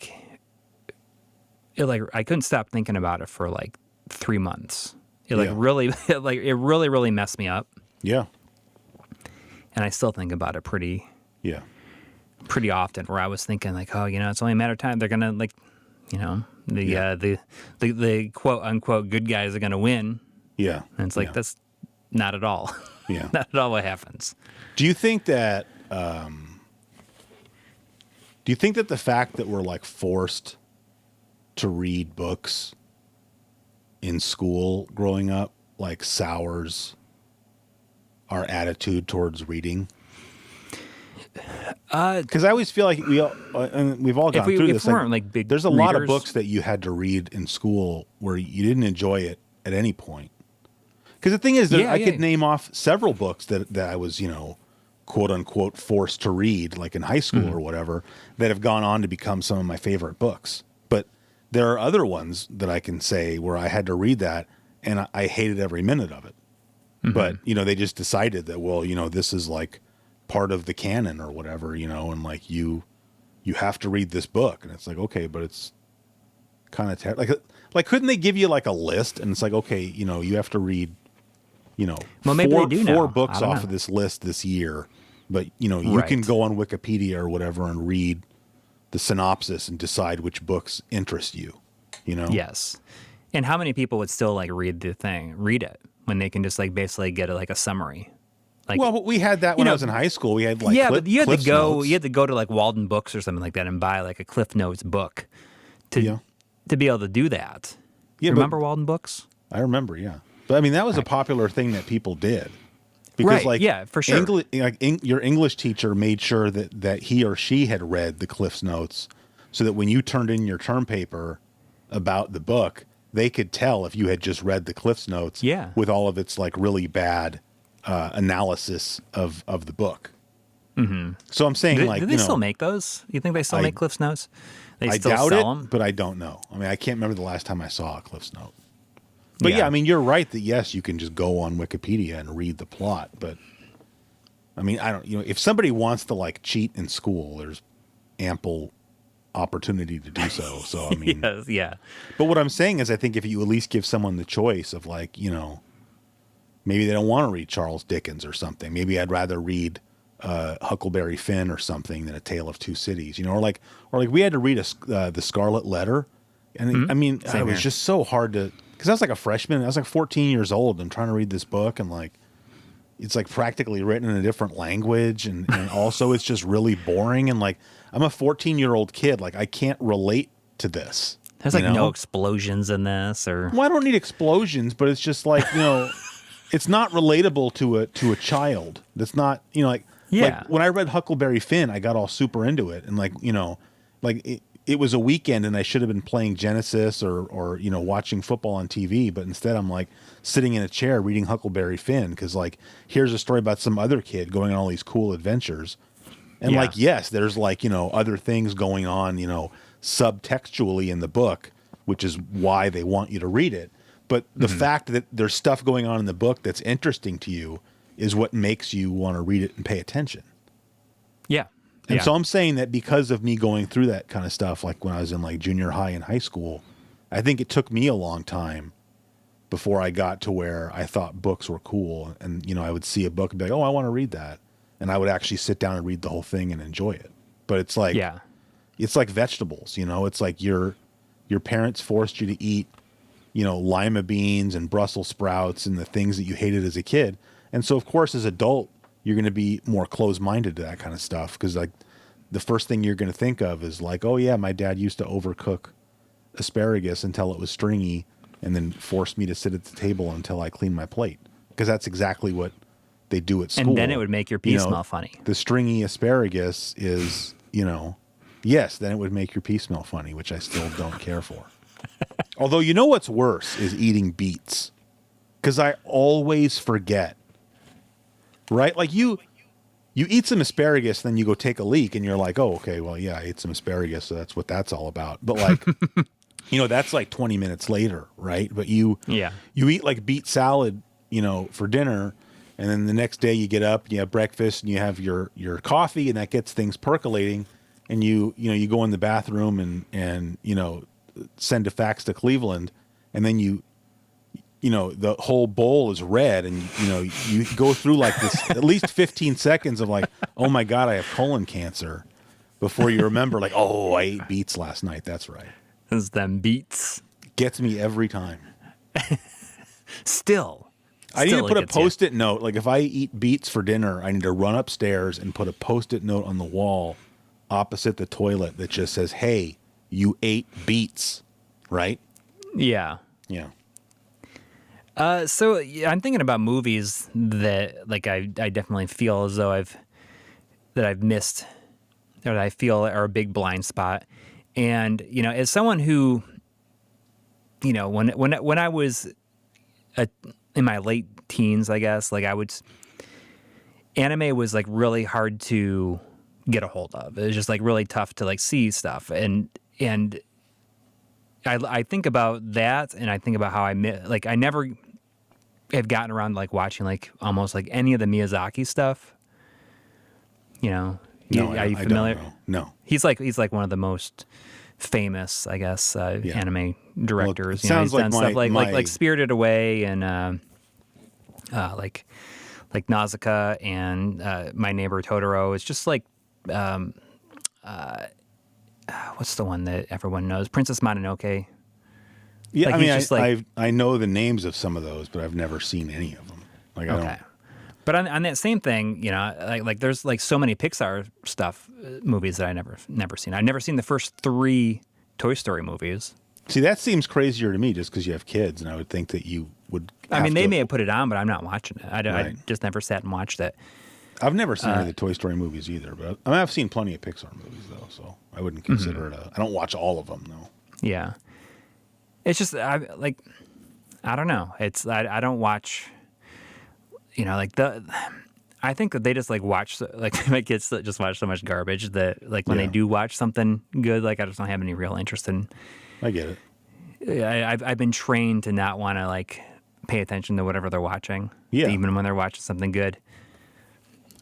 couldn't stop thinking about it for like 3 months. It like Yeah. really like it really messed me up, Yeah. and I still think about it pretty Yeah. often. Where I was thinking like, oh, you know, it's only a matter of time. They're gonna like, you know, the quote unquote good guys are gonna win, Yeah. and it's like Yeah. that's not at all, Yeah. not at all what happens. Do you think that the fact that we're like forced to read books in school growing up like sours our attitude towards reading? Because I always feel like and we've all gone through if this. we Like, weren't like big there's a lot of readers- books that you had to read in school where you didn't enjoy it at any point. Because the thing is that I could name off several books that I was, you know, quote unquote forced to read, like in high school or whatever, that have gone on to become some of my favorite books. But there are other ones that I can say where I had to read that and I hated every minute of it. But, you know, they just decided that, well, you know, this is like part of the canon or whatever, you know, and like you have to read this book. And it's like, okay, but it's kind of like couldn't they give you like a list? And it's like, okay, you know, you have to read, you know, Well, maybe they do now. four books I don't off know. of this list this year. But, you know, you can Right. go on Wikipedia or whatever and read the synopsis and decide which books interest you, you know? Yes. And how many people would still like read it when they can just like basically get like a summary? Like, Well, we had that when I was in high school. We had like but you had to Cliff go. Notes. You had to go to like Walden Books or something like that and buy like a Cliff Notes book to Yeah. be able to do that. Yeah, Remember Walden Books? I remember, yeah. But I mean, that was a popular thing that people did. Because, Right, like, yeah, for sure. Your English teacher made sure that he or she had read the Cliff's Notes so that when you turned in your term paper about the book, they could tell if you had just read the Cliff's Notes Yeah. with all of its, like, really bad analysis of the book. Mm-hmm. So I'm saying, Do they still make those? You think they still make Cliff's Notes? They I still doubt sell it, them? but I don't know. I mean, I can't remember the last time I saw a Cliff's Note. But yeah, I mean, you're right that yes, you can just go on Wikipedia and read the plot. But I mean, if somebody wants to like cheat in school, there's ample opportunity to do so. So I mean, Yes, yeah. But what I'm saying is, I think if you at least give someone the choice of like, you know, maybe they don't want to read Charles Dickens or something. Maybe I'd rather read Huckleberry Finn or something than A Tale of Two Cities. You know, or like we had to read the Scarlet Letter, and I mean, it was just so hard to. Because I was like a freshman. I was like 14 years old and trying to read this book. And like, it's like practically written in a different language. And also it's just really boring. And like, I'm a 14-year-old kid. Like, I can't relate to this. There's like no explosions in this or. Well, I don't need explosions, but it's just like, you know, it's not relatable to a child. That's not, you know, like, Yeah. like when I read Huckleberry Finn, I got all super into it. And like, you know, like it was a weekend and I should have been playing Genesis or you know, watching football on TV, but instead I'm like sitting in a chair reading Huckleberry Finn because like here's a story about some other kid going on all these cool adventures. And like, yes, there's like, you know, other things going on, you know, subtextually in the book, which is why they want you to read it. But the fact that there's stuff going on in the book that's interesting to you is what makes you want to read it and pay attention. Yeah. And so I'm saying that because of me going through that kind of stuff, like when I was in like junior high and high school, I think it took me a long time before I got to where I thought books were cool. And, you know, I would see a book and be like, oh, I want to read that. And I would actually sit down and read the whole thing and enjoy it. But it's like, it's like vegetables, you know, it's like your parents forced you to eat, you know, lima beans and Brussels sprouts and the things that you hated as a kid. And so, of course, as an adult, you're going to be more closed-minded to that kind of stuff because, like, the first thing you're going to think of is like, oh yeah, my dad used to overcook asparagus until it was stringy and then forced me to sit at the table until I cleaned my plate. Because that's exactly what they do at school. And then it would make your pee smell funny. The stringy asparagus is, yes, then it would make your pee smell funny, which I still don't care for. Although, you know what's worse is eating beets. Because I always forget. Right? Like you eat some asparagus, then you go take a leak, and you're like, oh, okay, well, yeah, I ate some asparagus, so that's what that's all about. But like, that's like 20 minutes later, right? But you eat like beet salad, for dinner, and then the next day you get up, and you have breakfast, and you have your coffee, and that gets things percolating, and you go in the bathroom and send a fax to Cleveland, and then the whole bowl is red, and you go through like this at least 15 seconds of like, oh my God, I have colon cancer, before you remember like, oh, I ate beets last night. That's right. It's them beets. Gets me every time. I need to put a Post-it note. Like if I eat beets for dinner, I need to run upstairs and put a Post-it note on the wall opposite the toilet that just says, hey, you ate beets, right? Yeah. Yeah. So I'm thinking about movies that like I definitely feel as though I've missed, or that I feel are a big blind spot. And, as someone who, when I was in my late teens, I guess, like anime was like really hard to get a hold of. It was just like really tough to like see stuff. And I think about that, and I think about how I never have gotten around to like watching like almost like any of the Miyazaki stuff. No, are you familiar? I don't know. No. He's like one of the most famous, I guess, anime directors. Well, he's done stuff like Spirited Away and like Nausicaa and My Neighbor Totoro. It's just like what's the one that everyone knows? Princess Mononoke. Yeah, I know the names of some of those, but I've never seen any of them. Like, I don't. But on that same thing, like there's like so many Pixar movies that I never seen. I've never seen the first 3 Toy Story movies. See, that seems crazier to me just because you have kids, and I would think that you would. They may have put it on, but I'm not watching it. I just never sat and watched it. I've never seen any of the Toy Story movies either, but I've seen plenty of Pixar movies though, so I wouldn't consider it I don't watch all of them though. Yeah. It's just I don't know. It's I don't watch. I think that they just like watch like my kids just watch so much garbage that like when they do watch something good, like I just don't have any real interest in. I get it. I've been trained to not want to like pay attention to whatever they're watching. Yeah. Even when they're watching something good.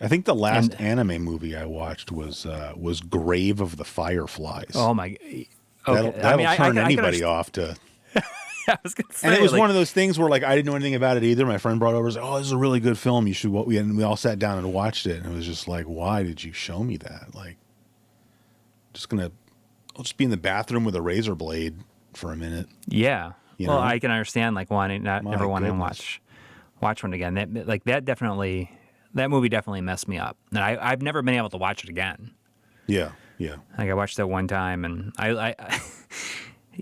I think the last anime movie I watched was Grave of the Fireflies. Oh my! Okay. That'll turn anybody off to. I was gonna say, and it was one of those things where like I didn't know anything about it either. My friend brought it over, was like, "Oh, this is a really good film. You should." And we all sat down and watched it, and it was just like, "Why did you show me that?" Like, I'll just be in the bathroom with a razor blade for a minute. Yeah. Well, I can understand like wanting never wanting to watch one again. That movie definitely messed me up, and I've never been able to watch it again. Yeah, yeah. Like I watched that one time, and I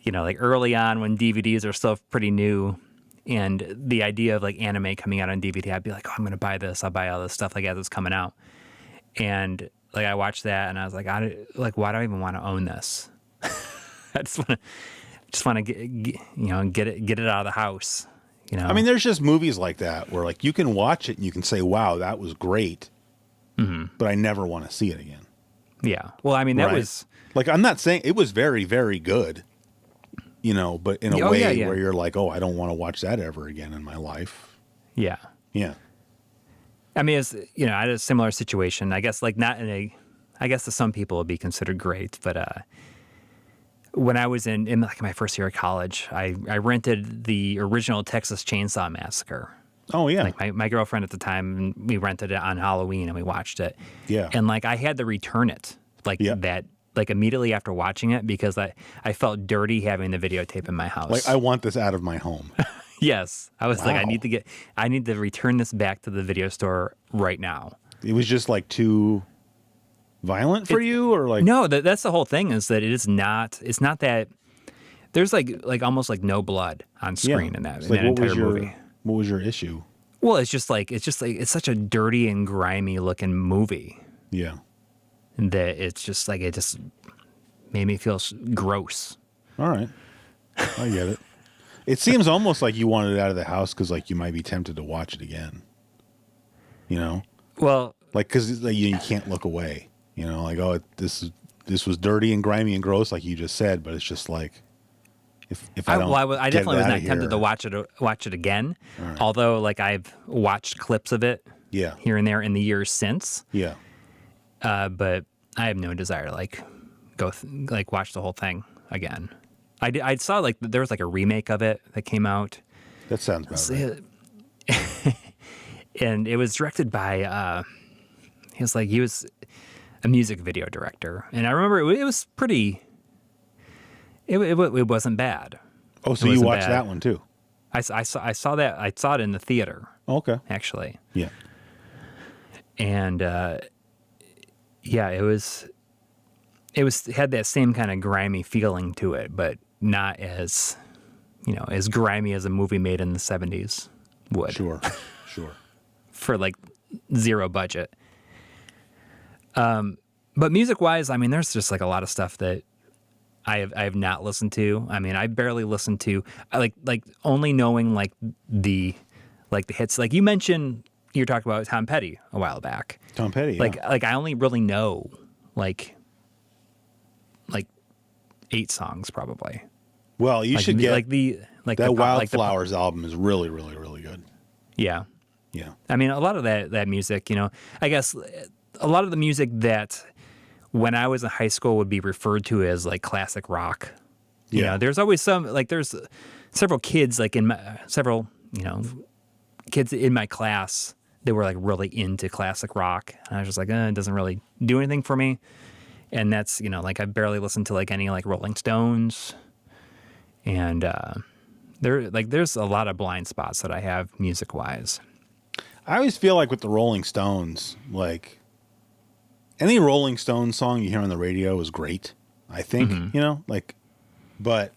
like early on when DVDs are still pretty new, and the idea of like anime coming out on DVD, I'd be like, oh, I'm gonna buy this. I'll buy all this stuff like as it's coming out, and like I watched that, and I was like, why do I even want to own this? I just want to get it out of the house. I mean, there's just movies like that where like you can watch it and you can say, wow, that was great, but I never want to see it again. Yeah. Well, I mean, that was like, I'm not saying it was very, very good, but in a way where you're like, oh, I don't want to watch that ever again in my life. Yeah. Yeah. I mean, it's, I had a similar situation, I guess, like not I guess to some people it'd be considered great, but, when I was in like my first year of college, I rented the original Texas Chainsaw Massacre. Oh yeah. Like my girlfriend at the time, we rented it on Halloween and we watched it. Yeah. And like I had to return it that like immediately after watching it because I felt dirty having the videotape in my house. Like I want this out of my home. Yes. I was like, I need to return this back to the video store right now. It was just like too violent for you, or like No, that's the whole thing, is that it's not that there's like almost like no blood on screen in that, It's in like that entire movie. what was your issue? Well, it's just like it's such a dirty and grimy looking movie Yeah. that it's just like it just made me feel gross. All right. I get it. It seems almost like you wanted it out of the house because like you might be tempted to watch it again. You know, Well, like because like, you can't look away. You know, like this was dirty and grimy and gross, like you just said. But it's just like if I don't, I get definitely it was out not of tempted here- to watch it again. right. Although, like I've watched clips of it Yeah. here and there in the years since, Yeah. but I have no desire to like like watch the whole thing again. I saw like there was like a remake of it that came out. That sounds about right. And it was directed by he was a music video director, and I remember it was pretty. It wasn't bad. Oh, so you wasn't watched bad. that one too? I saw that. I saw it in the theater Okay. actually, Yeah. and yeah, it had that same kind of grimy feeling to it, but not as as grimy as a movie made in the 70s would. Sure. Sure. For like zero budget. But music wise, I mean, there's just like a lot of stuff that I have not listened to. I mean, I barely listen to. I like only knowing like the hits. Like you mentioned, you were talking about Tom Petty a while back. Tom Petty. Yeah. Like I only really know like 8 songs probably. Well, you Like, should get that that Wildflowers album is really, really, really good. Yeah. Yeah. I mean, a lot of that music, I guess a lot of the music that when I was in high school would be referred to as like classic rock. Yeah. There's always there's several kids like kids in my class that were like really into classic rock. And I was just like, it doesn't really do anything for me. And that's, like I barely listen to like any like Rolling Stones. And there's a lot of blind spots that I have music wise. I always feel like with the Rolling Stones, like any Rolling Stones song you hear on the radio is great. I think, but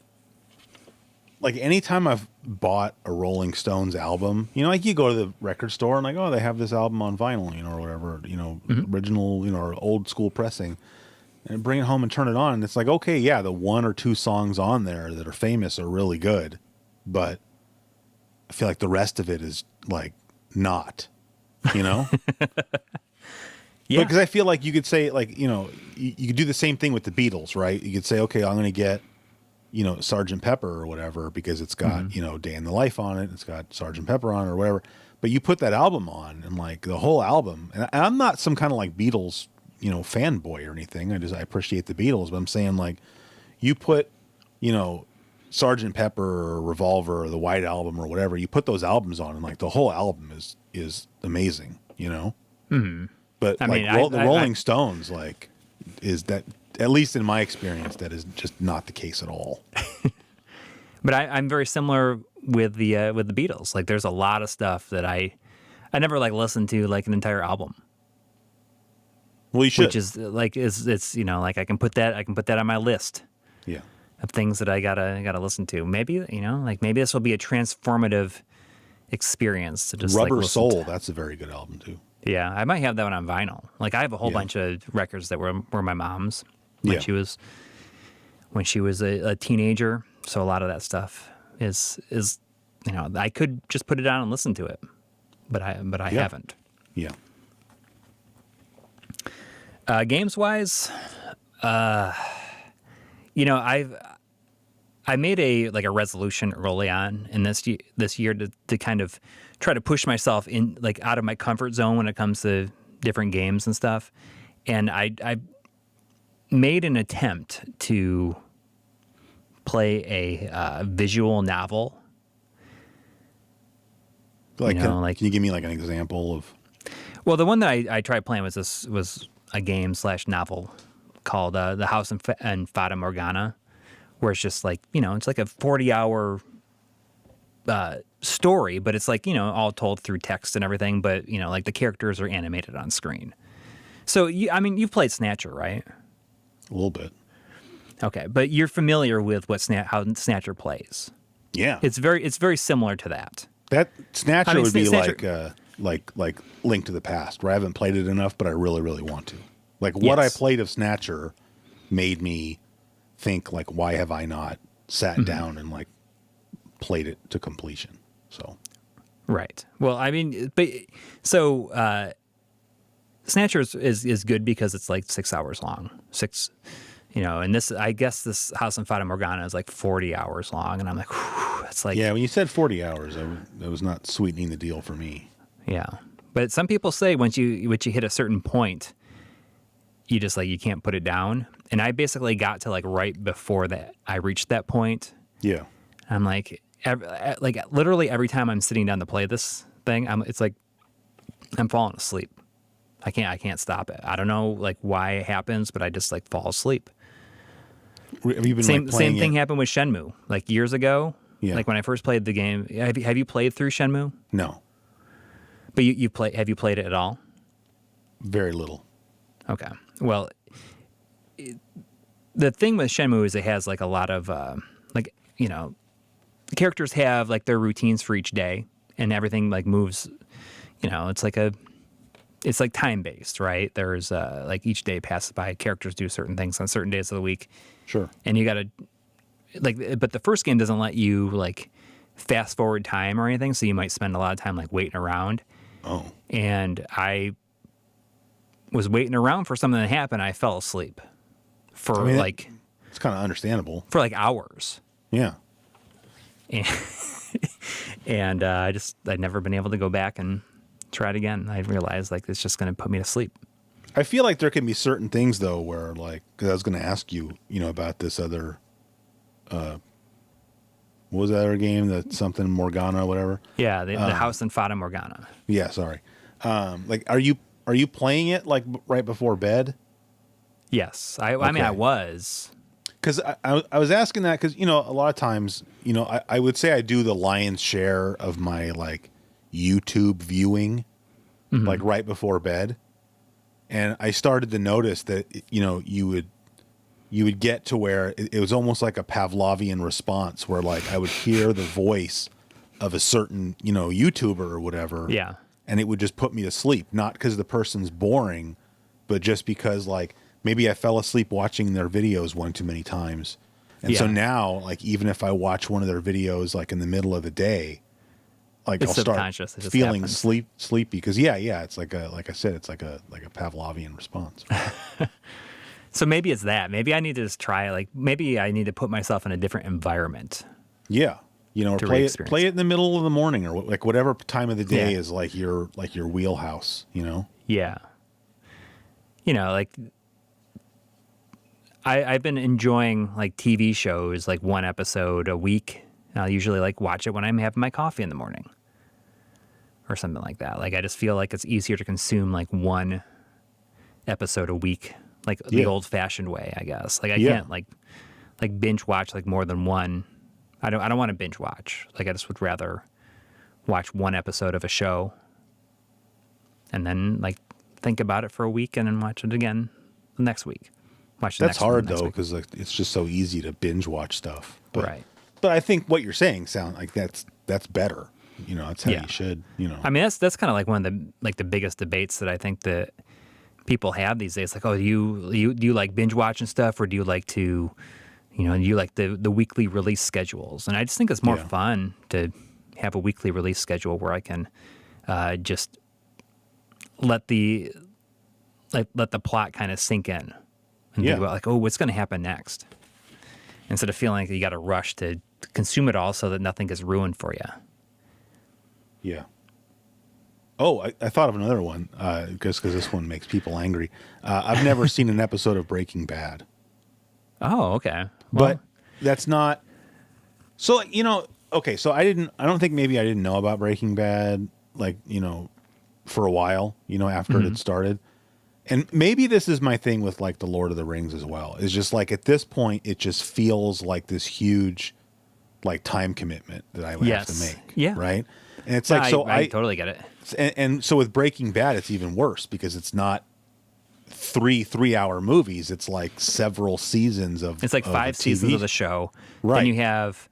like anytime I've bought a Rolling Stones album, like you go to the record store and like, oh, they have this album on vinyl, or whatever, original, or old school pressing, and bring it home and turn it on. And it's like, okay, yeah, the 1 or 2 songs on there that are famous are really good, but I feel like the rest of it is like not, Yeah. Because I feel like you could say like, you could do the same thing with the Beatles, right? You could say, okay, I'm going to get, Sergeant Pepper or whatever, because it's got, Day in the Life on it. It's got Sergeant Pepper on it or whatever. But you put that album on and like the whole album, and I'm not some kind of like Beatles, fanboy or anything. I appreciate the Beatles, but I'm saying like you put, Sergeant Pepper or Revolver or the White Album or whatever, you put those albums on and like the whole album is amazing, Mm-hmm. But I like mean, the Rolling Stones, like, is that, at least in my experience, that is just not the case at all. But I'm very similar with the Beatles. Like, there's a lot of stuff that I never like listened to like an entire album. Well, you should. Which is like it's like I can put that on my list. Yeah. Of things that I gotta listen to. Maybe maybe this will be a transformative experience to just Rubber like, Soul. That's a very good album too. Yeah, I might have that one on vinyl. Like I have a whole bunch of records that were my mom's when she was a teenager. So a lot of that stuff is I could just put it on and listen to it, but I haven't. Yeah. Games wise, I made a resolution early on in this year to kind of try to push myself in like out of my comfort zone when it comes to different games and stuff. And I made an attempt to play a visual novel. Like, can you give me like an example of? Well, the one that I tried playing was a game / novel called The House in Fata Morgana, where it's just like, it's like a 40-hour story, but it's like, all told through text and everything, but, like the characters are animated on screen. So I mean, you've played Snatcher, right? A little bit. Okay, but you're familiar with how Snatcher plays. Yeah. It's very similar to that. That Snatcher would be Snatcher, like Link to the Past, where I haven't played it enough, but I really, really want to. Like what I played of Snatcher made me think like, why have I not sat down and like played it to completion? So, right. Well, I mean, but so Snatcher is good because it's like 6 hours long. And I guess this House on Fata Morgana is like 40 hours long, and I'm like, whew, it's like, yeah. When you said 40 hours, that was not sweetening the deal for me. Yeah, but some people say once you hit a certain point, you just like you can't put it down. And I basically got to like right before that I reached that point. Yeah, I'm like, literally every time I'm sitting down to play this thing, it's like I'm falling asleep. I can't stop it. I don't know like why it happens, but I just like fall asleep. Have you been same thing it? happened with Shenmue like years ago. Yeah. Like when I first played the game. Have you played through Shenmue? No. But have you played it at all? Very little. Okay. Well, the thing with Shenmue is it has like a lot of the characters have like their routines for each day, and everything like moves. It's like time based, right? There's like each day passes by, characters do certain things on certain days of the week. Sure. And you got to but the first game doesn't let you like fast forward time or anything, so you might spend a lot of time like waiting around. Oh. And I was waiting around for something to happen. I fell asleep for it's kind of understandable for like hours. Yeah. And I'd never been able to go back and try it again. I realized like it's just going to put me to sleep. I feel like there can be certain things though where like, because I was going to ask you, about this other, what was that other game? That something Morgana or whatever. Yeah, the House in Fata Morgana. Yeah, sorry. Like, are you playing it like right before bed? Yes, I mean I was. Because I was asking that because a lot of times I would say I do the lion's share of my like YouTube viewing like right before bed, and I started to notice that you would get to where it was almost like a Pavlovian response where like I would hear the voice of a certain YouTuber or whatever, Yeah. and it would just put me to sleep, not because the person's boring, but just because like maybe I fell asleep watching their videos one too many times. And so now, like, even if I watch one of their videos, like in the middle of the day, like It's I'll start subconscious. It just feeling happens. sleepy. Because it's like I said, it's like a Pavlovian response. So maybe it's that. Maybe I need to just try, like, maybe I need to put myself in a different environment. Yeah. Or To play re-experience it in the middle of the morning or like whatever time of the day is like your wheelhouse, Yeah. Like, I've been enjoying like TV shows, like one episode a week. I'll usually like watch it when I'm having my coffee in the morning or something like that. Like, I just feel like it's easier to consume like one episode a week, like the old fashioned way, I guess. Like I can't like binge watch like more than one. I don't want to binge watch. Like, I just would rather watch one episode of a show and then like think about it for a week and then watch it again the next week. That's hard though, because like, it's just so easy to binge watch stuff. But, right. But I think what you're saying sound like that's better. That's how you should. I mean, that's kind of like one of the biggest debates that I think that people have these days. Like, oh, do you like binge watching stuff, or do you like to, do you like the weekly release schedules? And I just think it's more fun to have a weekly release schedule where I can just let the plot kind of sink in and think about like, oh, what's going to happen next, instead of feeling like you got to rush to consume it all so that nothing gets ruined for you. Yeah. Oh, I thought of another one because this one makes people angry. I've never seen an episode of Breaking Bad. Oh, okay. Well, but that's not. So okay. So I don't think maybe I didn't know about Breaking Bad like for a while after it had started, and maybe this is my thing with like the Lord of the Rings as well. It's just like at this point it just feels like this huge like time commitment that I would have to make. Yeah. Right. And it's like, I totally get it. And so with Breaking Bad, it's even worse because it's not three-hour movies. It's like several seasons of. It's like of 5 seasons of the show. Right. Then you have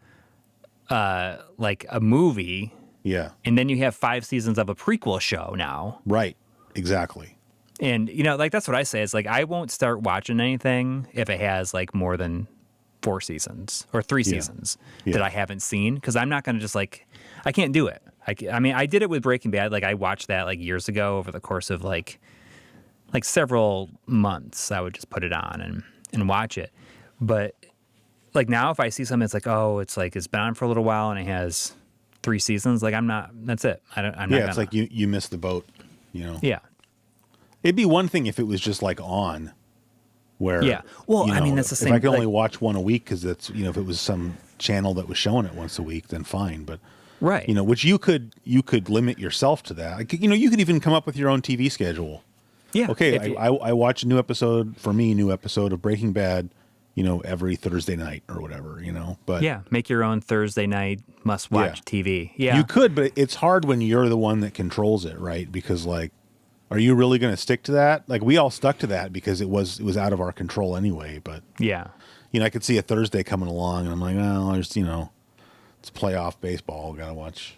like a movie. Yeah. And then you have 5 seasons of a prequel show now. Right. Exactly. And, like, that's what I say. It's like, I won't start watching anything if it has, like, more than 4 seasons or 3 seasons that I haven't seen. Because I'm not going to just, like, I can't do it. I mean, I did it with Breaking Bad. Like, I watched that, like, years ago over the course of, like several months. I would just put it on and watch it. But, like, now if I see something, it's like, oh, it's been on for a little while and it has 3 seasons. Like, that's it. I'm not gonna. It's like you missed the boat, Yeah. It'd be one thing if it was just like on where, well, I mean, that's the same. If I could only watch one a week, because that's, if it was some channel that was showing it once a week, then fine. But, right. Which you could limit yourself to that. Like, you could even come up with your own TV schedule. Yeah. Okay. I watch a new episode of Breaking Bad, every Thursday night or whatever, but yeah, make your own Thursday night must watch TV. Yeah. You could, but it's hard when you're the one that controls it, right? Because, like, are you really going to stick to that? Like, we all stuck to that because it was out of our control anyway. But yeah, I could see a Thursday coming along, and I'm like, oh, there's, it's playoff baseball. Gotta watch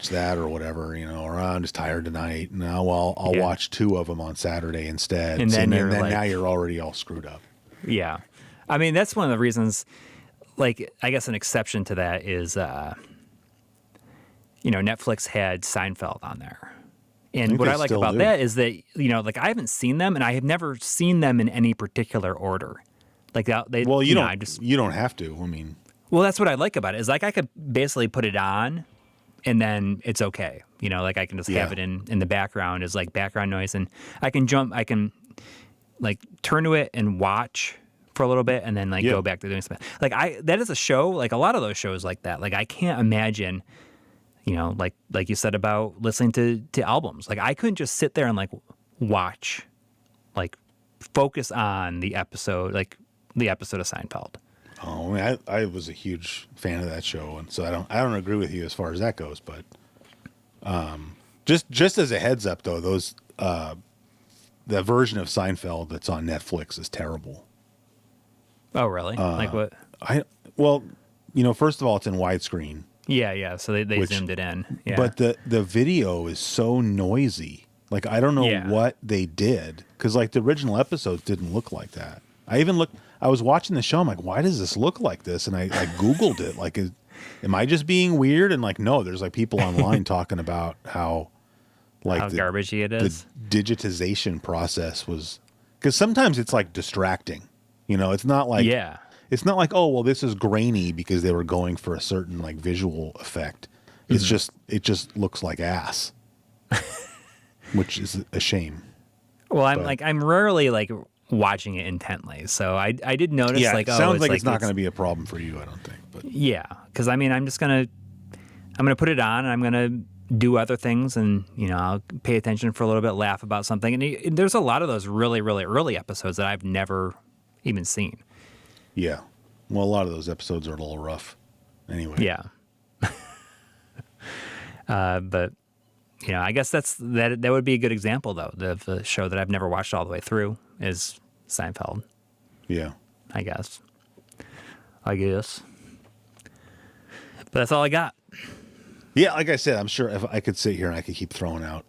that or whatever, or I'm just tired tonight. Now, I'll watch 2 of them on Saturday instead. And then, now you're already all screwed up. Yeah, I mean, that's one of the reasons. Like, I guess an exception to that is, Netflix had Seinfeld on there. And what I like about that is that, like, I haven't seen them, and I have never seen them in any particular order. Like, you don't have to. I mean, well, that's what I like about it. Is like I could basically put it on, and then it's okay. Like, I can just have it in the background as like background noise, and I can like turn to it and watch for a little bit, and then like go back to doing something. Like, that is a show. Like, a lot of those shows like that. Like, I can't imagine. Like you said about listening to albums. Like, I couldn't just sit there and like watch, like focus on the episode of Seinfeld. Oh, I mean, I was a huge fan of that show, and so I don't agree with you as far as that goes. But just as a heads up, though, those the version of Seinfeld that's on Netflix is terrible. Oh, really? Like what? First of all, it's in widescreen. Yeah. So they zoomed it in. Yeah. But the video is so noisy. Like, I don't know what they did, because like the original episodes didn't look like that. I was watching the show. I'm like, why does this look like this? And I Googled it. Like, am I just being weird? And like, no, there's like people online talking about how garbagey it is. The digitization process was, because sometimes it's like distracting. It's not like It's not like, oh, well, this is grainy because they were going for a certain like visual effect. It's it just looks like ass, which is a shame. Well, I'm rarely like watching it intently, so I did notice like, it sounds like it's not going to be a problem for you, I don't think. But yeah, because I mean, I'm gonna put it on and I'm gonna do other things, and I'll pay attention for a little bit, laugh about something, and there's a lot of those really, really early episodes that I've never even seen. Yeah. Well, a lot of those episodes are a little rough anyway. Yeah. But, I guess that would be a good example, though, of the show that I've never watched all the way through is Seinfeld. Yeah. I guess. But that's all I got. Yeah, like I said, I'm sure if I could sit here and I could keep throwing out,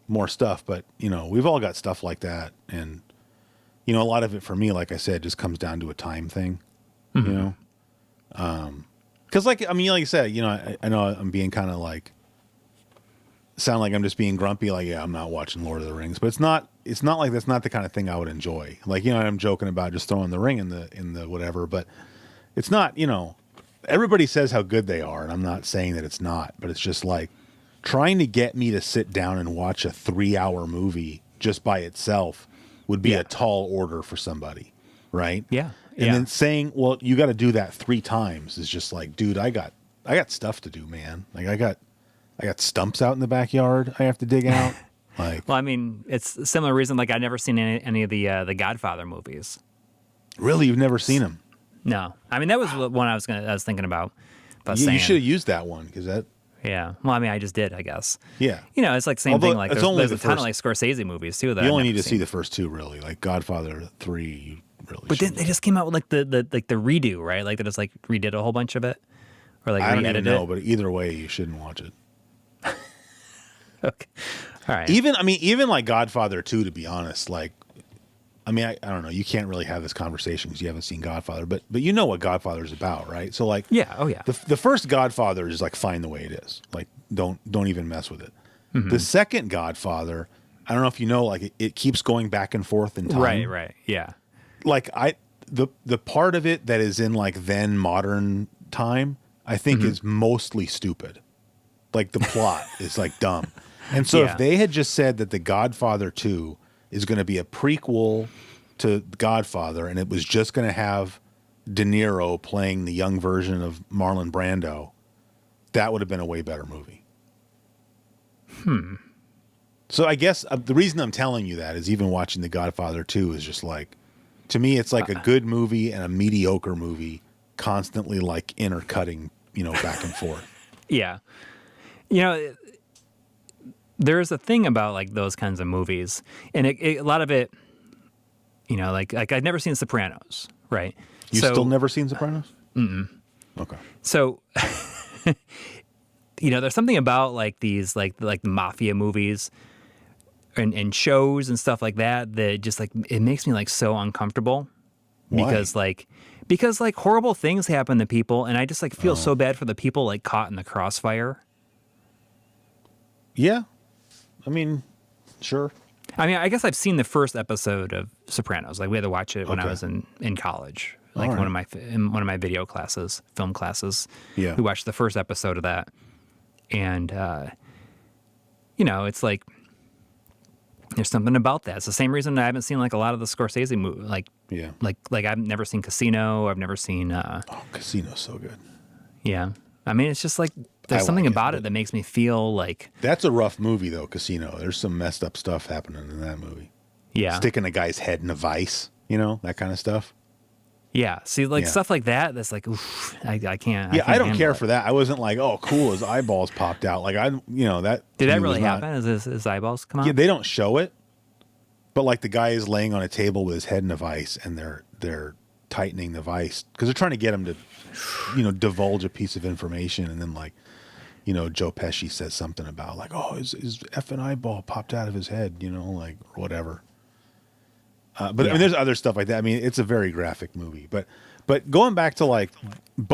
more stuff, but, we've all got stuff like that, and a lot of it for me, like I said, just comes down to a time thing, because like you said, I know I'm being kind of like, sound like I'm just being grumpy, like, yeah, I'm not watching Lord of the Rings, but it's not like that's not the kind of thing I would enjoy. Like, I'm joking about just throwing the ring in the whatever, but it's not, everybody says how good they are, and I'm not saying that it's not, but it's just like trying to get me to sit down and watch a 3-hour movie just by itself would be a tall order for somebody, right? Yeah. And then saying, well, you got to do that 3 times is just like, dude, I got stuff to do, man. Like, I got stumps out in the backyard I have to dig out. Like, well, I mean, it's a similar reason. Like, I've never seen any of the Godfather movies. Really, you've never seen them? No. I mean, that was one I was thinking about you saying. You should have used that one, because that Yeah. Well, I mean, I just did, I guess. Yeah. You know, it's like same Although thing. Like it's only there's a ton of like Scorsese movies too that you I've only never need to seen. see the first two, really. Like Godfather 3, you really But then shouldn't. they just came out with like the redo, right? Like they just like redid a whole bunch of it, or like I don't even re-edited know, it. but either way, you shouldn't watch it. Okay. All right. Even like Godfather 2, to be honest, like, I mean, I don't know. You can't really have this conversation because you haven't seen Godfather, but you know what Godfather is about, right? So like, Yeah. Oh yeah. the first Godfather is like fine the way it is. Like, don't even mess with it. Mm-hmm. The second Godfather, I don't know if you know, like it keeps going back and forth in time. Right. Right. Yeah. Like the part of it that is in like then modern time, I think Mm-hmm. is mostly stupid. Like the plot is like dumb. And so Yeah. if they had just said that The Godfather 2 is going to be a prequel to Godfather and it was just going to have De Niro playing the young version of Marlon Brando, that would have been a way better movie. So I guess the reason I'm telling you that is even watching The Godfather 2 is just like, to me, it's like a good movie and a mediocre movie constantly like intercutting, back and forth. Yeah. You know, there's a thing about like those kinds of movies, and a lot of it, like I've never seen Sopranos, right? You still never seen Sopranos? Okay. So, there's something about like these like the mafia movies and shows and stuff like that just like it makes me like so uncomfortable. Why? Because like horrible things happen to people, and I just like feel so bad for the people like caught in the crossfire. Yeah. I mean, sure. I mean, I guess I've seen the first episode of Sopranos. Like we had to watch it when I Okay. was in college, like All right. in one of my video classes, film classes. Yeah. We watched the first episode of that, and it's like there's something about that. It's the same reason I haven't seen like a lot of the Scorsese movies. Yeah. Like I've never seen Casino. I've never seen. Casino's so good. Yeah, I mean, it's just like there's I something like it, about but- it that makes me feel like That's a rough movie, though, Casino. There's some messed up stuff happening in that movie. yeah, Sticking a guy's head in a vice, that kind of stuff. yeah. See, like Yeah. stuff like that. That's like, oof, I can't. Yeah, I can't don't handle care it. for that. I wasn't like, oh, cool, his eyeballs popped out. Like, that. Did to that me really was not- happen? Is his eyeballs come out? Yeah, they don't show it, but like the guy is laying on a table with his head in a vice, and they're tightening the vice because they're trying to get him to, divulge a piece of information, and then like, Joe Pesci says something about like, oh, his effing eyeball popped out of his head, like whatever. But I mean, there's other stuff like that. I mean, it's a very graphic movie, but going back to like,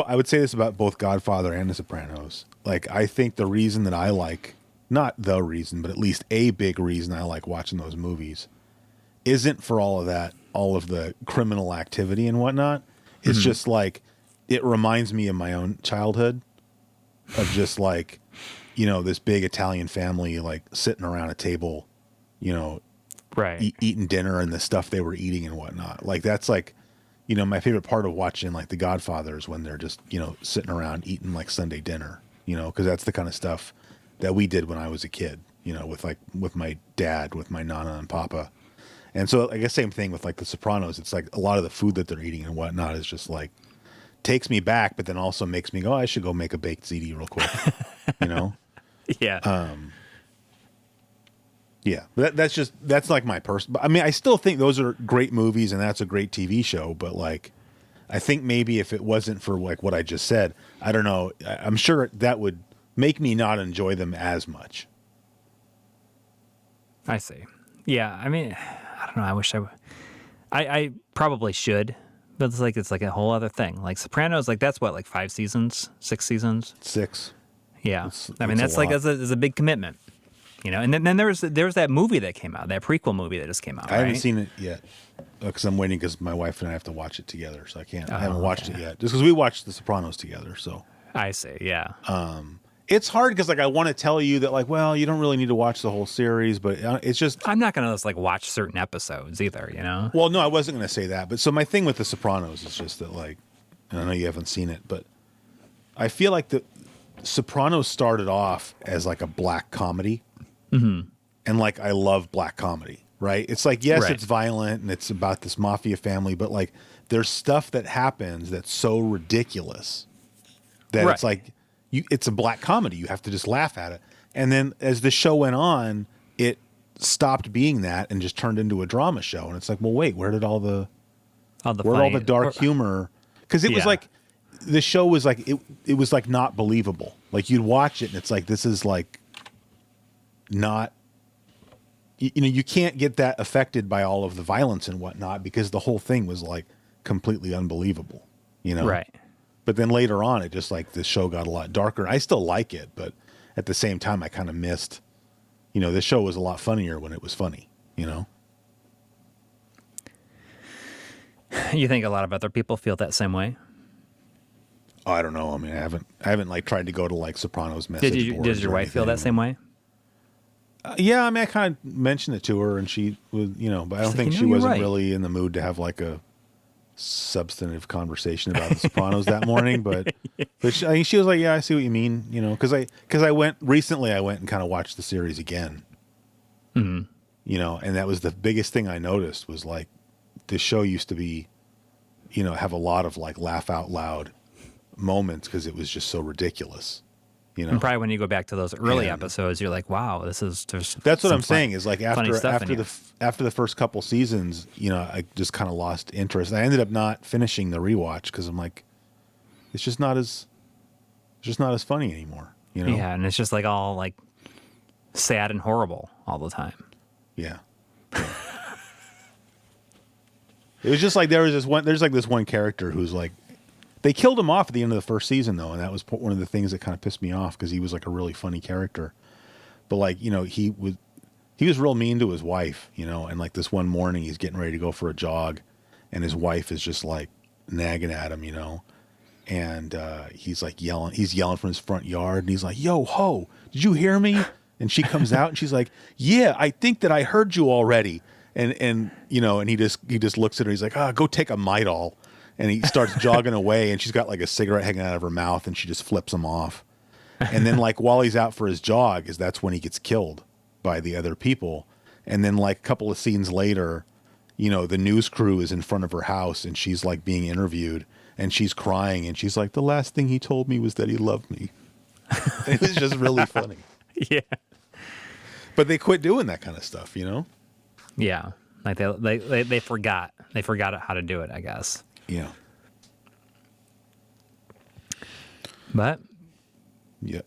I would say this about both Godfather and The Sopranos. Like, I think the reason that I like, not the reason, but at least a big reason I like watching those movies isn't for all of that, all of the criminal activity and whatnot. It's just like, it reminds me of my own childhood of just like, this big Italian family, like sitting around a table, Right. eating dinner and the stuff they were eating and whatnot. Like, that's like, my favorite part of watching like The Godfather is when they're just, sitting around eating like Sunday dinner, because that's the kind of stuff that we did when I was a kid, with my dad, with my nana and papa. And so I guess same thing with like The Sopranos. It's like a lot of the food that they're eating and whatnot is just like, takes me back, but then also makes me go, I should go make a baked ziti real quick, Yeah. Yeah, but that's like my person. I mean, I still think those are great movies and that's a great TV show. But like, I think maybe if it wasn't for like what I just said, I don't know. I'm sure that would make me not enjoy them as much. I see. Yeah. I mean, I don't know. I wish I probably should, but it's like a whole other thing. Like Sopranos, like that's what, like 5 seasons, 6 seasons. 6. Yeah. I mean, that's that's a like, lot. that's a big commitment, and then there was that movie that came out, that prequel movie that just came out. I haven't right? seen it yet because I'm waiting because my wife and I have to watch it together, so I can't. I Oh, haven't watched it yet just because we watched The Sopranos together. So I see. Yeah. it's hard because like I want to tell you that like, well, you don't really need to watch the whole series, but it's just. I'm not going to just like watch certain episodes either, Well, no, I wasn't going to say that. But so my thing with The Sopranos is just that, like, and I know you haven't seen it, but I feel like the Sopranos started off as like a black comedy. Mm-hmm. And like, I love black comedy, right? It's like, yes, Right. it's violent and it's about this mafia family, but like, there's stuff that happens that's so ridiculous that Right. it's like, it's a black comedy. You have to just laugh at it. And then as the show went on, it stopped being that and just turned into a drama show. And it's like, well, wait, where did all the dark humor? Because it was like, the show was like, it was like not believable. Like you'd watch it and it's like, this is like not, you can't get that affected by all of the violence and whatnot because the whole thing was like completely unbelievable, Right. But then later on, it just like the show got a lot darker. I still like it, but at the same time, I kind of missed, this show was a lot funnier when it was funny, You think a lot of other people feel that same way? Oh, I don't know. I mean, I haven't like tried to go to like Sopranos message boards. Does your wife feel that same way? Yeah, I mean, I kind of mentioned it to her, and she was, but I don't think she wasn't really in the mood to have like a substantive conversation about the Sopranos that morning. But she was like, "Yeah, I see what you mean," because I went and kind of watched the series again. And that was the biggest thing I noticed was like this show used to be, have a lot of like laugh out loud moments because it was just so ridiculous. And probably when you go back to those early episodes, you're like, "Wow, that's what I'm saying is like after the first couple seasons, I just kind of lost interest. I ended up not finishing the rewatch because I'm like, it's just not as funny anymore. Yeah, and it's just like all like sad and horrible all the time. Yeah. It was just like there's like this one character who's like. They killed him off at the end of the first season, though, and that was one of the things that kind of pissed me off because he was like a really funny character. But like, he was real mean to his wife, and like this one morning he's getting ready to go for a jog, and his wife is just like nagging at him, and he's like yelling from his front yard, and he's like, "Yo, ho, did you hear me?" And she comes out and she's like, "Yeah, I think that I heard you already." And he just looks at her, he's like, "Go take a Midol." And he starts jogging away, and she's got like a cigarette hanging out of her mouth, and she just flips him off. And then like while he's out for his jog, that's when he gets killed by the other people. And then like a couple of scenes later, the news crew is in front of her house, and she's like being interviewed, and she's crying, and she's like, "The last thing he told me was that he loved me." It was just really funny. Yeah. But they quit doing that kind of stuff, Yeah. Like they forgot how to do it, I guess. Yeah. But yeah.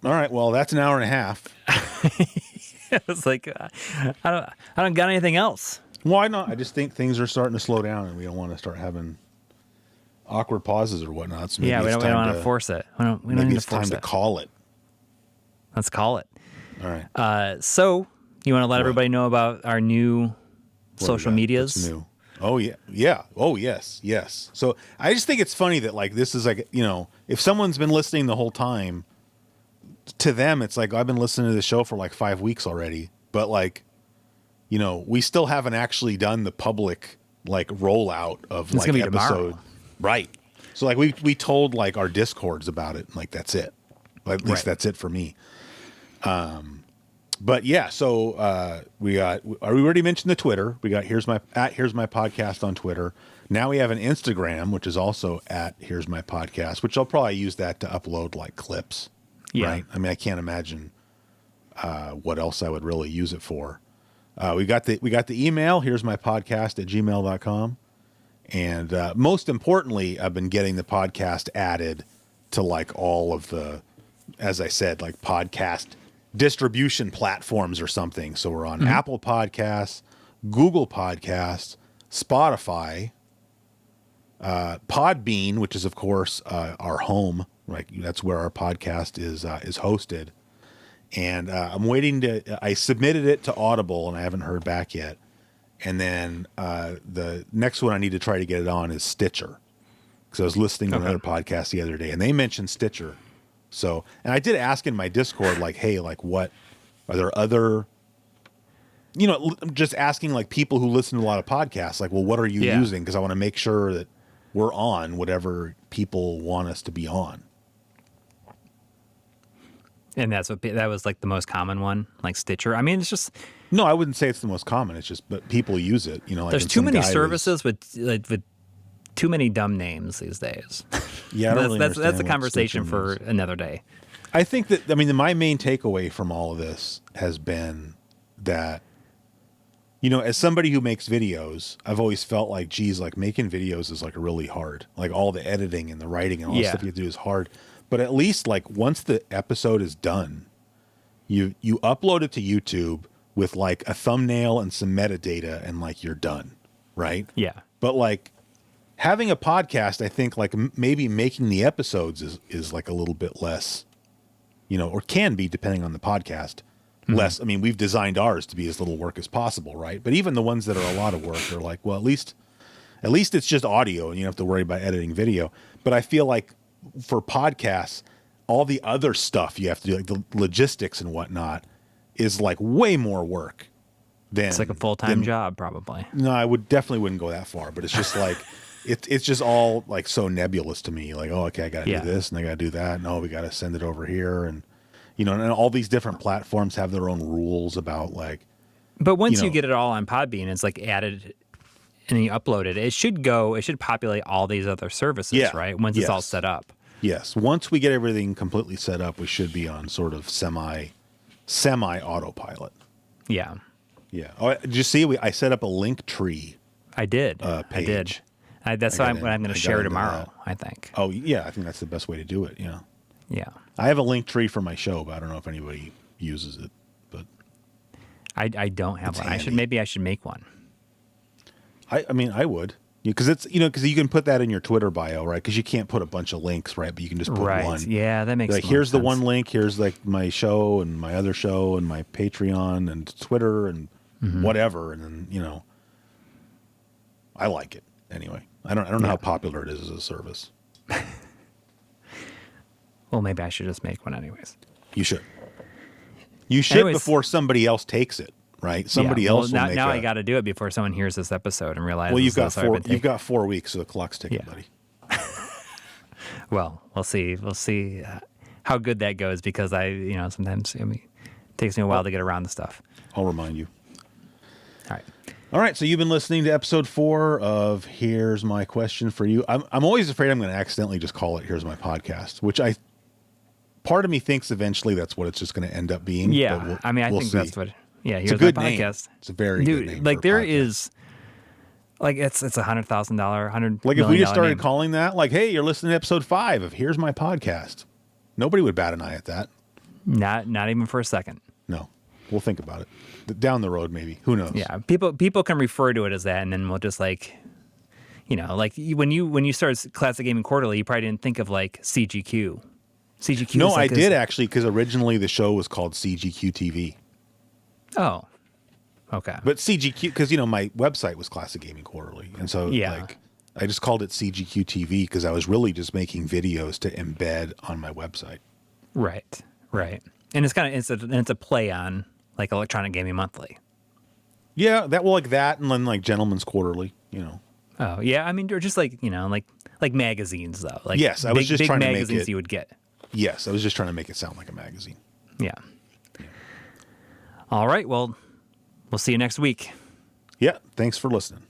All right. Well, that's an hour and a half. It was like I don't got anything else. Why not? I just think things are starting to slow down, and we don't want to start having awkward pauses or whatnot. So yeah, we don't want to force it. We don't need to force it. Time to call it. Let's call it. All right. So you want to let everybody know about our new social medias? What's new? Oh, yeah. Yeah. Oh, yes. Yes. So I just think it's funny that like, this is like, if someone's been listening the whole time, to them, it's like, I've been listening to the show for like 5 weeks already, but like, we still haven't actually done the public like rollout of like episode. Tomorrow. Right. So like we told like our Discords about it. And, like, that's it. At least that's it for me. But yeah, so we already mentioned the Twitter. We got Here's My Podcast on Twitter. Now we have an Instagram, which is also at Here's My Podcast, which I'll probably use that to upload like clips. Yeah. Right. I mean, I can't imagine what else I would really use it for. We got the email, Here's My Podcast at gmail.com. And most importantly, I've been getting the podcast added to like all of the, as I said, like podcast distribution platforms or something. So we're on Apple Podcasts, Google Podcasts, Spotify, Podbean, which is of course our home, right? That's where our podcast is hosted. And I'm waiting I submitted it to Audible and I haven't heard back yet. And then the next one I need to try to get it on is Stitcher. Because I was listening to another podcast the other day and they mentioned Stitcher. So, and I did ask in my Discord, like, hey, like what, are there other, just asking like people who listen to a lot of podcasts, like, well, what are you using? Because I want to make sure that we're on whatever people want us to be on. And that was like the most common one, like Stitcher. I mean, it's just. No, I wouldn't say it's the most common. It's just, but people use it, like there's too many services with too many dumb names these days. Yeah, I don't really that's a understand what conversation stupid for means. another day. I think that, I mean, my main takeaway from all of this has been that, you know, as somebody who makes videos, I've always felt like, geez, like making videos is like really hard. Like all the editing and the writing and all the stuff you have to do is hard. But at least like once the episode is done, you upload it to YouTube with like a thumbnail and some metadata and like you're done, right? Yeah. But like having a podcast, I think like maybe making the episodes is like a little bit less, you know, or can be depending on the podcast. Less. I mean, we've designed ours to be as little work as possible, right? But even the ones that are a lot of work are like, well, at least it's just audio and you don't have to worry about editing video. But I feel like for podcasts, all the other stuff you have to do, like the logistics and whatnot, is like way more work than It's like a full-time job, probably. No, I definitely wouldn't go that far, but it's just like it's just all like so nebulous to me. Like, oh, okay, I got to do this and I got to do that, and oh, we got to send it over here, and you know, and all these different platforms have their own rules about like. But once you get it all on Podbean, it's like added and you upload it. It should populate all these other services, right? Once it's all set up. Yes. Once we get everything completely set up, we should be on sort of semi autopilot. Yeah. Yeah. Oh, did you see? I set up a link tree. I did. Page. I did. That's what I'm going to share tomorrow, I think. Oh, yeah. I think that's the best way to do it. Yeah. Yeah. I have a link tree for my show, but I don't know if anybody uses it. But I don't have one. Maybe I should make one. I mean, I would. Because because you can put that in your Twitter bio, right? Because you can't put a bunch of links, right? But you can just put one. Yeah, that makes like, here's the one link. Here's like my show and my other show and my Patreon and Twitter and whatever. And then, I like it anyway. I don't know how popular it is as a service. Well, maybe I should just make one anyways. You should. You should before somebody else takes it, right? Somebody else will make now I got to do it before someone hears this episode and realizes. Well, you've got 4 weeks, so the clock's ticking, buddy. Well, we'll see. We'll see how good that goes because sometimes it takes me a while to get around the stuff. I'll remind you. All right. So you've been listening to episode 4 of Here's My Question for You. I'm always afraid I'm going to accidentally just call it Here's My Podcast, which part of me thinks eventually that's what it's just going to end up being. Yeah. I think see. that's what. Yeah. Here's it's a good my podcast. Name. It's a very good name. Like there is. Like it's $100,000, $100 like if we just started calling that, like, hey, you're listening to episode 5 of Here's My Podcast, nobody would bat an eye at that. Not even for a second. No, we'll think about it down the road, maybe. Who knows? Yeah, people can refer to it as that, and then we'll just like when you started Classic Gaming Quarterly, you probably didn't think of like CGQ. CGQ. No, I did actually, because originally the show was called CGQ TV. Oh. Okay. But CGQ, because, my website was Classic Gaming Quarterly. And so, I just called it CGQ TV because I was really just making videos to embed on my website. Right. And it's a play on, like, Electronic Gaming Monthly. Yeah, like that, and then, like, Gentleman's Quarterly, Oh, yeah. I mean, they're just, like, like magazines, though. Like, yes, I was just trying to make it. magazines you would get. Yes, I was just trying to make it sound like a magazine. Yeah. All right, well... We'll see you next week. Yeah, thanks for listening.